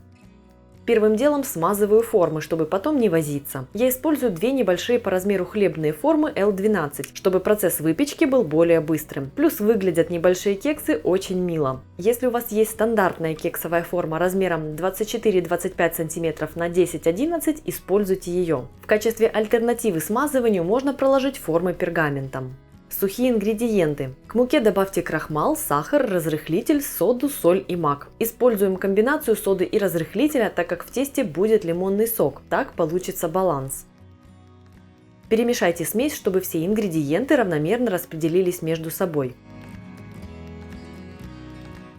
Первым делом смазываю формы, чтобы потом не возиться. Я использую две небольшие по размеру хлебные формы L12, чтобы процесс выпечки был более быстрым. Плюс выглядят небольшие кексы очень мило. Если у вас есть стандартная кексовая форма размером 24-25 см на 10-11, используйте ее. В качестве альтернативы смазыванию можно проложить формы пергаментом. Сухие ингредиенты. К муке добавьте крахмал, сахар, разрыхлитель, соду, соль и мак. Используем комбинацию соды и разрыхлителя, так как в тесте будет лимонный сок. Так получится баланс. Перемешайте смесь, чтобы все ингредиенты равномерно распределились между собой.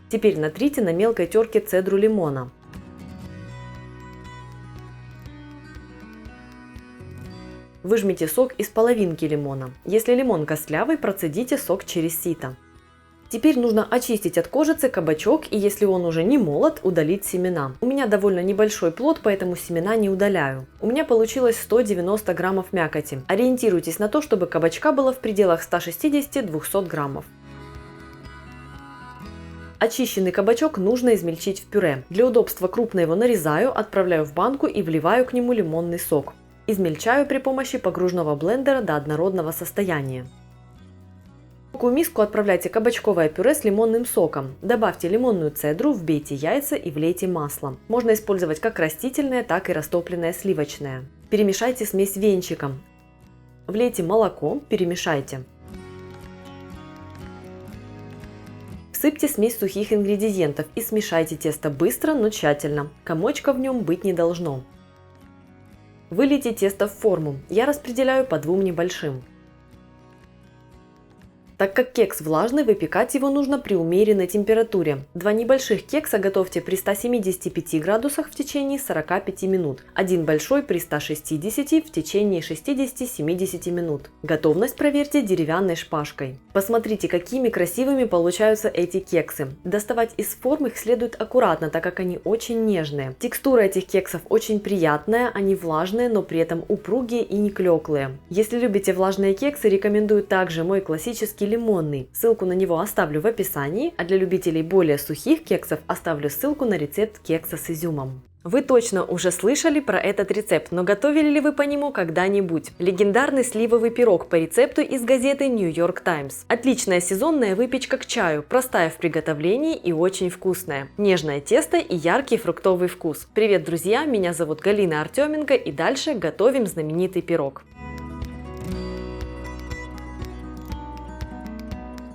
Теперь натрите на мелкой терке цедру лимона. Выжмите сок из половинки лимона. Если лимон костлявый, процедите сок через сито. Теперь нужно очистить от кожицы кабачок, и если он уже не молот, удалить семена. У меня довольно небольшой плод, поэтому семена не удаляю. У меня получилось 190 граммов мякоти. Ориентируйтесь на то, чтобы кабачка было в пределах 160-200 граммов. Очищенный кабачок нужно измельчить в пюре. Для удобства крупно его нарезаю, отправляю в банку и вливаю к нему лимонный сок. Измельчаю при помощи погружного блендера до однородного состояния. В такую миску отправляйте кабачковое пюре с лимонным соком. Добавьте лимонную цедру, вбейте яйца и влейте масло. Можно использовать как растительное, так и растопленное сливочное. Перемешайте смесь венчиком. Влейте молоко, перемешайте. Всыпьте смесь сухих ингредиентов и смешайте тесто быстро, но тщательно. Комочка в нем быть не должно. Вылейте тесто в форму. Я распределяю по двум небольшим. Так как кекс влажный, выпекать его нужно при умеренной температуре. Два небольших кекса готовьте при 175 градусах в течение 45 минут. Один большой при 160 в течение 60-70 минут. Готовность проверьте деревянной шпажкой. Посмотрите, какими красивыми получаются эти кексы. Доставать из форм их следует аккуратно, так как они очень нежные. Текстура этих кексов очень приятная, они влажные, но при этом упругие и не клеклые. Если любите влажные кексы, рекомендую также мой классический лимонный. Ссылку на него оставлю в описании, а для любителей более сухих кексов оставлю ссылку на рецепт кекса с изюмом. Вы точно уже слышали про этот рецепт, но готовили ли вы по нему когда-нибудь? Легендарный сливовый пирог по рецепту из газеты New York Times. Отличная сезонная выпечка к чаю, простая в приготовлении и очень вкусная. Нежное тесто и яркий фруктовый вкус. Привет, друзья, меня зовут Галина Артеменко, и дальше готовим знаменитый пирог.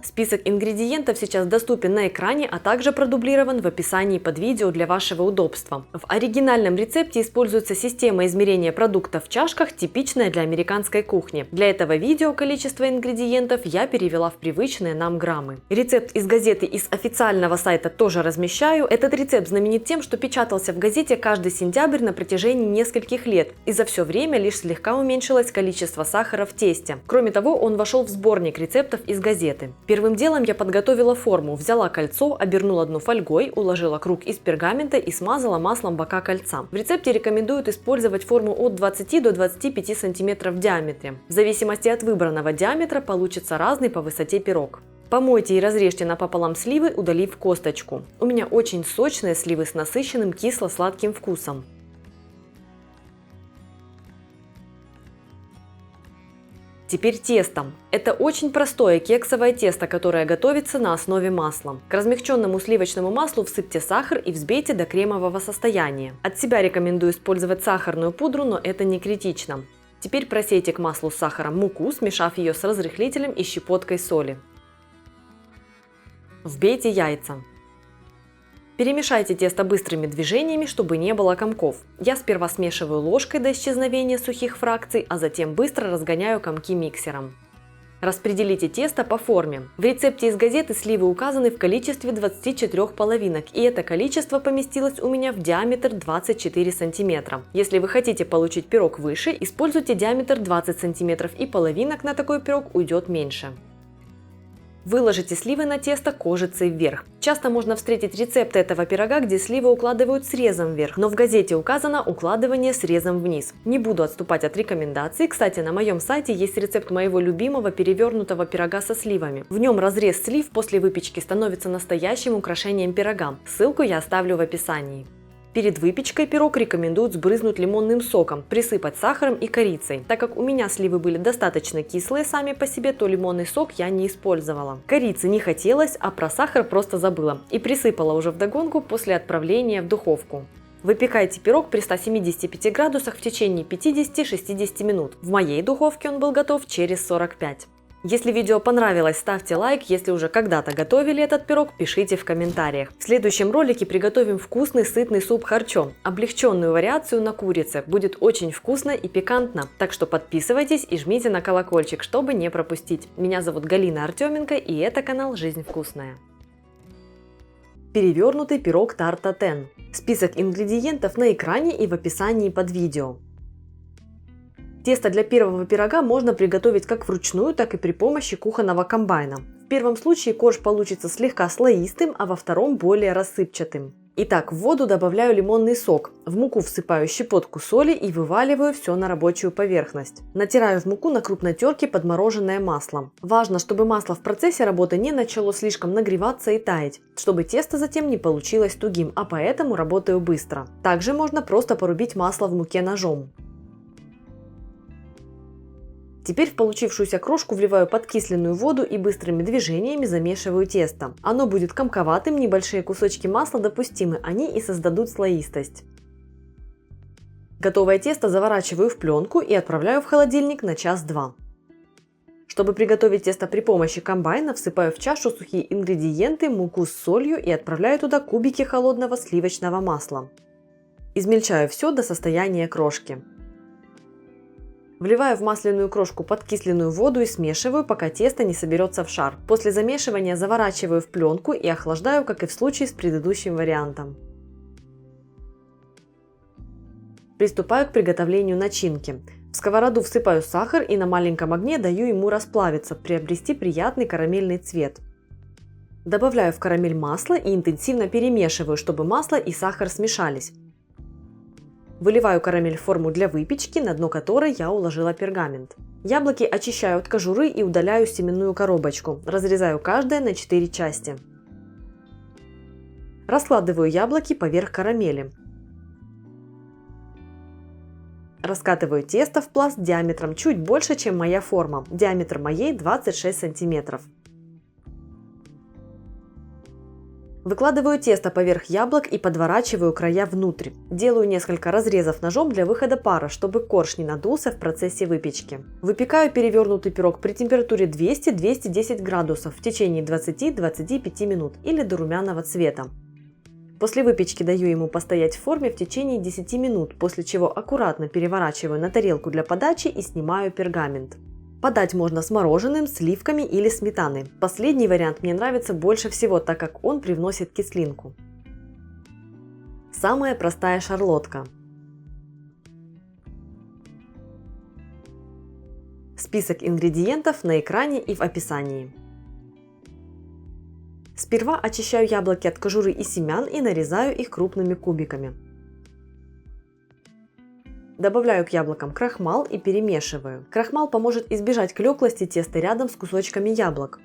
Список ингредиентов сейчас доступен на экране, а также продублирован в описании под видео для вашего удобства. В оригинальном рецепте используется система измерения продуктов в чашках, типичная для американской кухни. Для этого видео количество ингредиентов я перевела в привычные нам граммы. Рецепт из газеты из официального сайта тоже размещаю. Этот рецепт знаменит тем, что печатался в газете каждый сентябрь на протяжении нескольких лет, и за все время лишь слегка уменьшилось количество сахара в тесте. Кроме того, он вошел в сборник рецептов из газеты. Первым делом я подготовила форму, взяла кольцо, обернула дно фольгой, уложила круг из пергамента и смазала маслом бока кольца. В рецепте рекомендуют использовать форму от 20 до 25 см в диаметре. В зависимости от выбранного диаметра получится разный по высоте пирог. Помойте и разрежьте напополам сливы, удалив косточку. У меня очень сочные сливы с насыщенным кисло-сладким вкусом. Теперь тесто. Это очень простое кексовое тесто, которое готовится на основе масла. К размягченному сливочному маслу всыпьте сахар и взбейте до кремового состояния. От себя рекомендую использовать сахарную пудру, но это не критично. Теперь просейте к маслу с сахаром муку, смешав ее с разрыхлителем и щепоткой соли. Взбейте яйца. Перемешайте тесто быстрыми движениями, чтобы не было комков. Я сперва смешиваю ложкой до исчезновения сухих фракций, а затем быстро разгоняю комки миксером. Распределите тесто по форме. В рецепте из газеты сливы указаны в количестве 24 половинок, и это количество поместилось у меня в диаметр 24 см. Если вы хотите получить пирог выше, используйте диаметр 20 см, и половинок на такой пирог уйдет меньше. Выложите сливы на тесто кожицей вверх. Часто можно встретить рецепты этого пирога, где сливы укладывают срезом вверх, но в газете указано укладывание срезом вниз. Не буду отступать от рекомендаций. Кстати, на моем сайте есть рецепт моего любимого перевернутого пирога со сливами. В нем разрез слив после выпечки становится настоящим украшением пирога. Ссылку я оставлю в описании. Перед выпечкой пирог рекомендуют сбрызнуть лимонным соком, присыпать сахаром и корицей. Так как у меня сливы были достаточно кислые сами по себе, то лимонный сок я не использовала. Корицы не хотелось, а про сахар просто забыла и присыпала уже вдогонку после отправления в духовку. Выпекайте пирог при 175 градусах в течение 50-60 минут. В моей духовке он был готов через 45. Если видео понравилось, ставьте лайк, если уже когда-то готовили этот пирог, пишите в комментариях. В следующем ролике приготовим вкусный сытный суп харчо, облегченную вариацию на курице, будет очень вкусно и пикантно. Так что подписывайтесь и жмите на колокольчик, чтобы не пропустить. Меня зовут Галина Артеменко, и это канал Жизнь вкусная. Перевернутый пирог Тартатен. Список ингредиентов на экране и в описании под видео. Тесто для первого пирога можно приготовить как вручную, так и при помощи кухонного комбайна. В первом случае корж получится слегка слоистым, а во втором более рассыпчатым. Итак, в воду добавляю лимонный сок, в муку всыпаю щепотку соли и вываливаю все на рабочую поверхность. Натираю в муку на крупной терке подмороженное масло. Важно, чтобы масло в процессе работы не начало слишком нагреваться и таять, чтобы тесто затем не получилось тугим, а поэтому работаю быстро. Также можно просто порубить масло в муке ножом. Теперь в получившуюся крошку вливаю подкисленную воду и быстрыми движениями замешиваю тесто. Оно будет комковатым, небольшие кусочки масла допустимы, они и создадут слоистость. Готовое тесто заворачиваю в пленку и отправляю в холодильник на час-два. Чтобы приготовить тесто при помощи комбайна, всыпаю в чашу сухие ингредиенты, муку с солью и отправляю туда кубики холодного сливочного масла. Измельчаю все до состояния крошки. Вливаю в масляную крошку подкисленную воду и смешиваю, пока тесто не соберется в шар. После замешивания заворачиваю в пленку и охлаждаю, как и в случае с предыдущим вариантом. Приступаю к приготовлению начинки. В сковороду всыпаю сахар и на маленьком огне даю ему расплавиться, приобрести приятный карамельный цвет. Добавляю в карамель масло и интенсивно перемешиваю, чтобы масло и сахар смешались. Выливаю карамель в форму для выпечки, на дно которой я уложила пергамент. Яблоки очищаю от кожуры и удаляю семенную коробочку. Разрезаю каждое на 4 части. Раскладываю яблоки поверх карамели. Раскатываю тесто в пласт диаметром чуть больше, чем моя форма. Диаметр моей 26 см. Выкладываю тесто поверх яблок и подворачиваю края внутрь. Делаю несколько разрезов ножом для выхода пара, чтобы корж не надулся в процессе выпечки. Выпекаю перевернутый пирог при температуре 200-210 градусов в течение 20-25 минут или до румяного цвета. После выпечки даю ему постоять в форме в течение 10 минут, после чего аккуратно переворачиваю на тарелку для подачи и снимаю пергамент. Подать можно с мороженым, сливками или сметаной. Последний вариант мне нравится больше всего, так как он привносит кислинку. Самая простая шарлотка. Список ингредиентов на экране и в описании. Сперва очищаю яблоки от кожуры и семян и нарезаю их крупными кубиками. Добавляю к яблокам крахмал и перемешиваю. Крахмал поможет избежать клеклости теста рядом с кусочками яблок.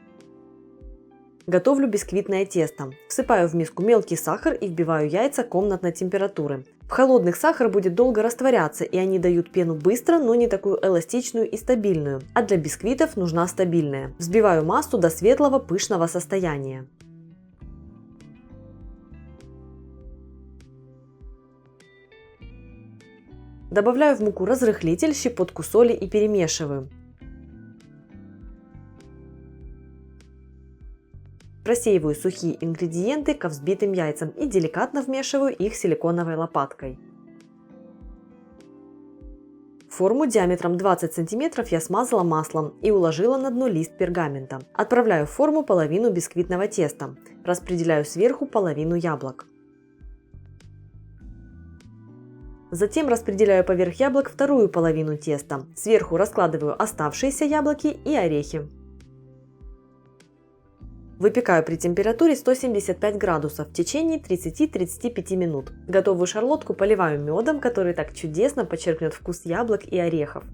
Готовлю бисквитное тесто. Всыпаю в миску мелкий сахар и вбиваю яйца комнатной температуры. В холодных сахар будет долго растворяться, и они дают пену быстро, но не такую эластичную и стабильную. А для бисквитов нужна стабильная. Взбиваю массу до светлого пышного состояния. Добавляю в муку разрыхлитель, щепотку соли и перемешиваю. Просеиваю сухие ингредиенты ко взбитым яйцам и деликатно вмешиваю их силиконовой лопаткой. Форму диаметром 20 см я смазала маслом и уложила на дно лист пергамента. Отправляю в форму половину бисквитного теста. Распределяю сверху половину яблок. Затем распределяю поверх яблок вторую половину теста. Сверху раскладываю оставшиеся яблоки и орехи. Выпекаю при температуре 175 градусов в течение 30-35 минут. Готовую шарлотку поливаю медом, который так чудесно подчеркнет вкус яблок и орехов.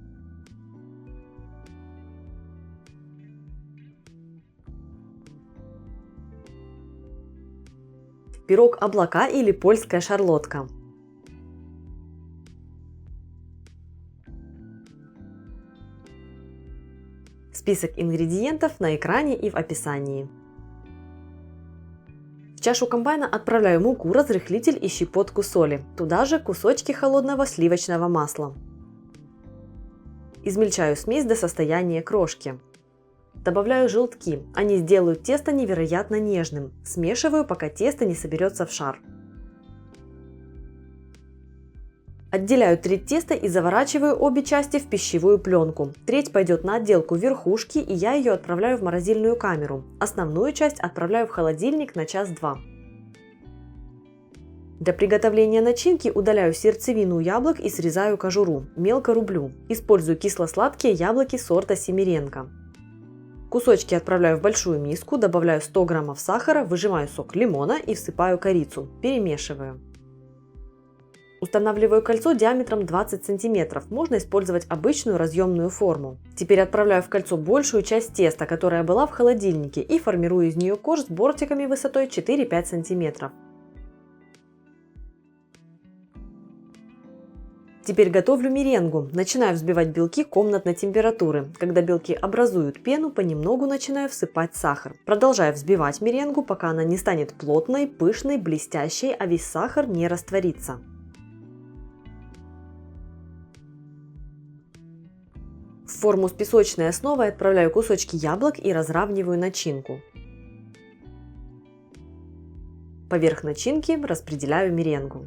Пирог облака или польская шарлотка. Список ингредиентов на экране и в описании. В чашу комбайна отправляю муку, разрыхлитель и щепотку соли. Туда же кусочки холодного сливочного масла. Измельчаю смесь до состояния крошки. Добавляю желтки. Они сделают тесто невероятно нежным. Смешиваю, пока тесто не соберется в шар. Отделяю треть теста и заворачиваю обе части в пищевую пленку. Треть пойдет на отделку верхушки, и я ее отправляю в морозильную камеру. Основную часть отправляю в холодильник на час-два. Для приготовления начинки удаляю сердцевину яблок и срезаю кожуру. Мелко рублю. Использую кисло-сладкие яблоки сорта Семеренко. Кусочки отправляю в большую миску, добавляю 100 граммов сахара, выжимаю сок лимона и всыпаю корицу. Перемешиваю. Устанавливаю кольцо диаметром 20 см. Можно использовать обычную разъемную форму. Теперь отправляю в кольцо большую часть теста, которая была в холодильнике, и формирую из нее корж с бортиками высотой 4-5 см. Теперь готовлю меренгу. Начинаю взбивать белки комнатной температуры. Когда белки образуют пену, понемногу начинаю всыпать сахар. Продолжаю взбивать меренгу, пока она не станет плотной, пышной, блестящей, а весь сахар не растворится. В форму с песочной основой отправляю кусочки яблок и разравниваю начинку. Поверх начинки распределяю меренгу.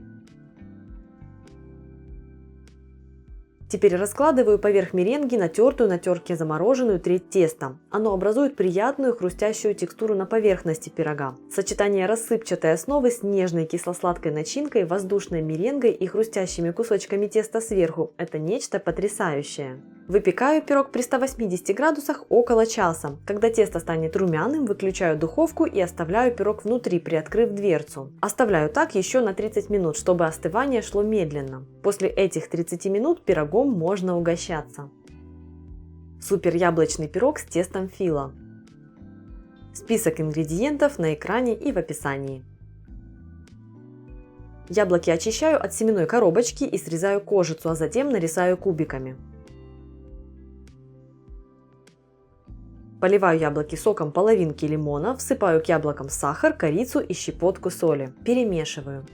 Теперь раскладываю поверх меренги натертую на терке замороженную треть теста. Оно образует приятную хрустящую текстуру на поверхности пирога. Сочетание рассыпчатой основы с нежной кисло-сладкой начинкой, воздушной меренгой и хрустящими кусочками теста сверху – это нечто потрясающее. Выпекаю пирог при 180 градусах около часа. Когда тесто станет румяным, выключаю духовку и оставляю пирог внутри, приоткрыв дверцу. Оставляю так еще на 30 минут, чтобы остывание шло медленно. После этих 30 минут пирогом можно угощаться. Супер яблочный пирог с тестом фила. Список ингредиентов на экране и в описании. Яблоки очищаю от семенной коробочки и срезаю кожицу, а затем нарезаю кубиками. Поливаю яблоки соком половинки лимона, всыпаю к яблокам сахар, корицу и щепотку соли. Перемешиваю.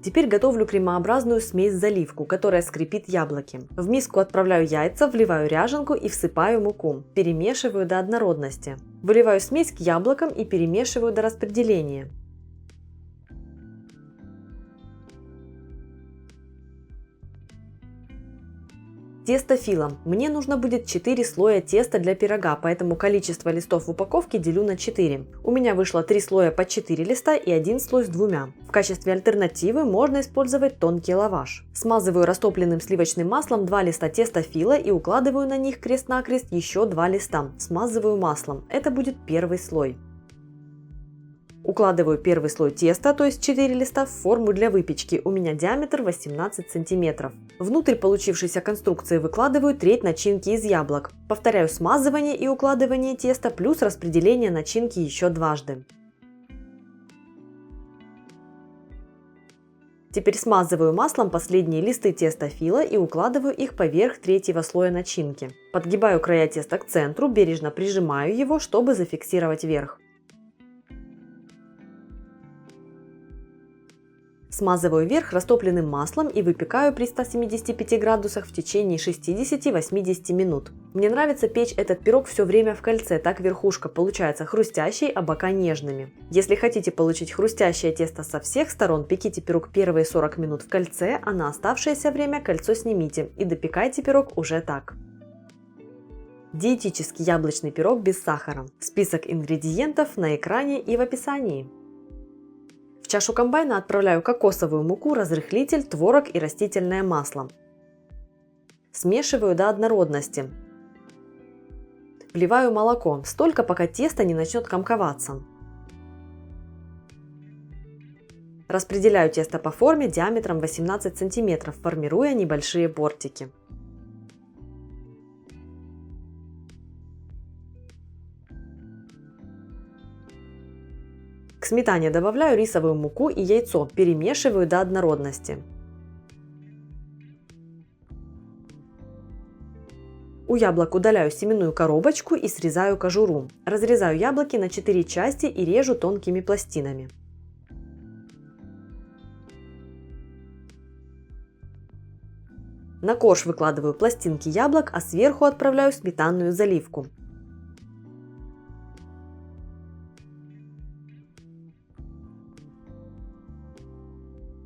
Теперь готовлю кремообразную смесь-заливку, которая скрепит яблоки. В миску отправляю яйца, вливаю ряженку и всыпаю муку. Перемешиваю до однородности. Выливаю смесь к яблокам и перемешиваю до распределения. Тесто фило. Мне нужно будет 4 слоя теста для пирога, поэтому количество листов в упаковке делю на 4. У меня вышло 3 слоя по 4 листа и 1 слой с 2. В качестве альтернативы можно использовать тонкий лаваш. Смазываю растопленным сливочным маслом 2 листа теста фило и укладываю на них крест-накрест еще 2 листа. Смазываю маслом. Это будет первый слой. Укладываю первый слой теста, то есть 4 листа, в форму для выпечки. У меня диаметр 18 см. Внутрь получившейся конструкции выкладываю треть начинки из яблок. Повторяю смазывание и укладывание теста плюс распределение начинки еще дважды. Теперь смазываю маслом последние листы теста фило и укладываю их поверх третьего слоя начинки. Подгибаю края теста к центру, бережно прижимаю его, чтобы зафиксировать верх. Смазываю верх растопленным маслом и выпекаю при 175 градусах в течение 60-80 минут. Мне нравится печь этот пирог все время в кольце, так верхушка получается хрустящей, а бока нежными. Если хотите получить хрустящее тесто со всех сторон, пеките пирог первые 40 минут в кольце, а на оставшееся время кольцо снимите и допекайте пирог уже так. Диетический яблочный пирог без сахара. Список ингредиентов на экране и в описании. В чашу комбайна отправляю кокосовую муку, разрыхлитель, творог и растительное масло. Смешиваю до однородности. Вливаю молоко, столько пока тесто не начнет комковаться. Распределяю тесто по форме диаметром 18 см, формируя небольшие бортики. К сметане добавляю рисовую муку и яйцо, перемешиваю до однородности. У яблок удаляю семенную коробочку и срезаю кожуру. Разрезаю яблоки на 4 части и режу тонкими пластинами. На корж выкладываю пластинки яблок, а сверху отправляю сметанную заливку.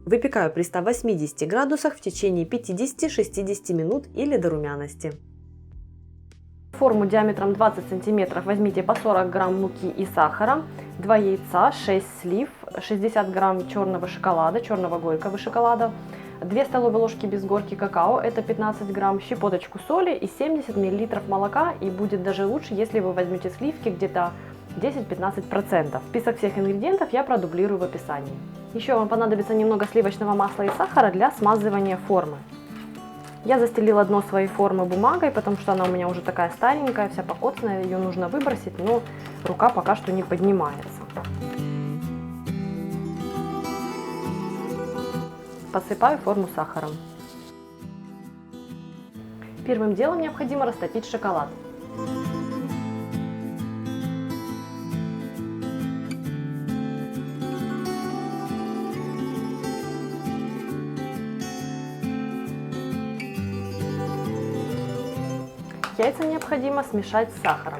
Выпекаю при 180 градусах в течение 50-60 минут или до румяности. Форму диаметром 20 см возьмите по 40 грамм муки и сахара, 2 яйца, 6 слив, 60 грамм черного шоколада, черного горького шоколада, 2 столовые ложки без горки какао, это 15 грамм, щепоточку соли и 70 мл молока, и будет даже лучше, если вы возьмете сливки где-то 10-15%. Список всех ингредиентов я продублирую в описании. Еще вам понадобится немного сливочного масла и сахара для смазывания формы. Я застелила дно своей формы бумагой, потому что она у меня уже такая старенькая, вся покоцанная, ее нужно выбросить, но рука пока что не поднимается. Посыпаю форму сахаром. Первым делом необходимо растопить шоколад. Яйца необходимо смешать с сахаром.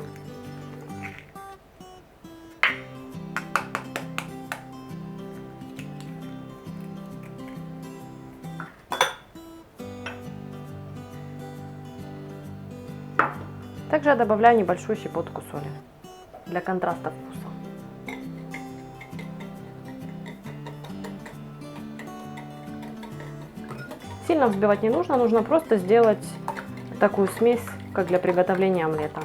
Также я добавляю небольшую щепотку соли для контраста вкуса. Сильно взбивать не нужно, нужно просто сделать такую смесь, как для приготовления омлета.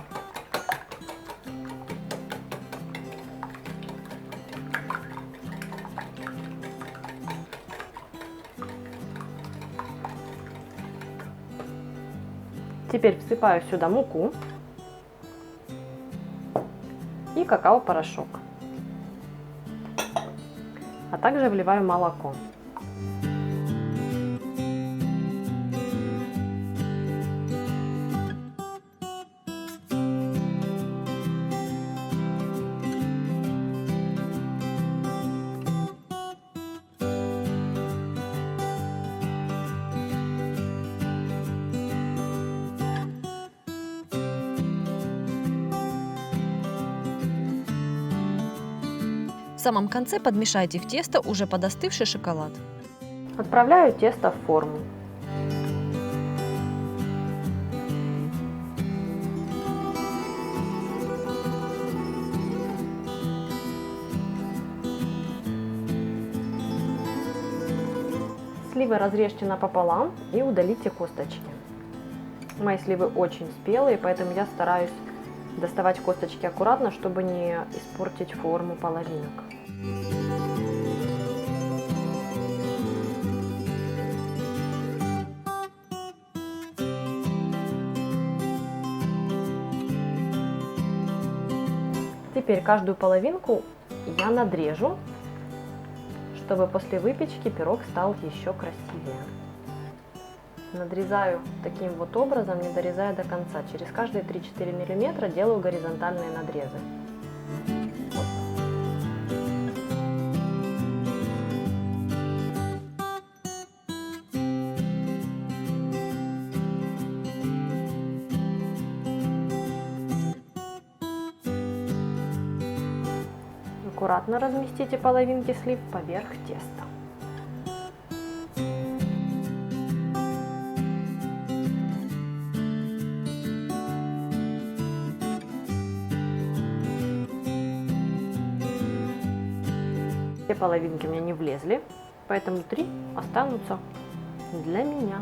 Теперь всыпаю сюда муку и какао-порошок, а также вливаю молоко. В самом конце подмешайте в тесто уже подостывший шоколад. Отправляю тесто в форму. Сливы разрежьте напополам и удалите косточки. Мои сливы очень спелые, поэтому я стараюсь доставать косточки аккуратно, чтобы не испортить форму половинок. Теперь каждую половинку я надрежу, чтобы после выпечки пирог стал еще красивее. Надрезаю таким вот образом, не дорезая до конца. Через каждые 3-4 мм делаю горизонтальные надрезы. Аккуратно разместите половинки слив поверх теста. Все половинки у меня не влезли, поэтому 3 останутся для меня.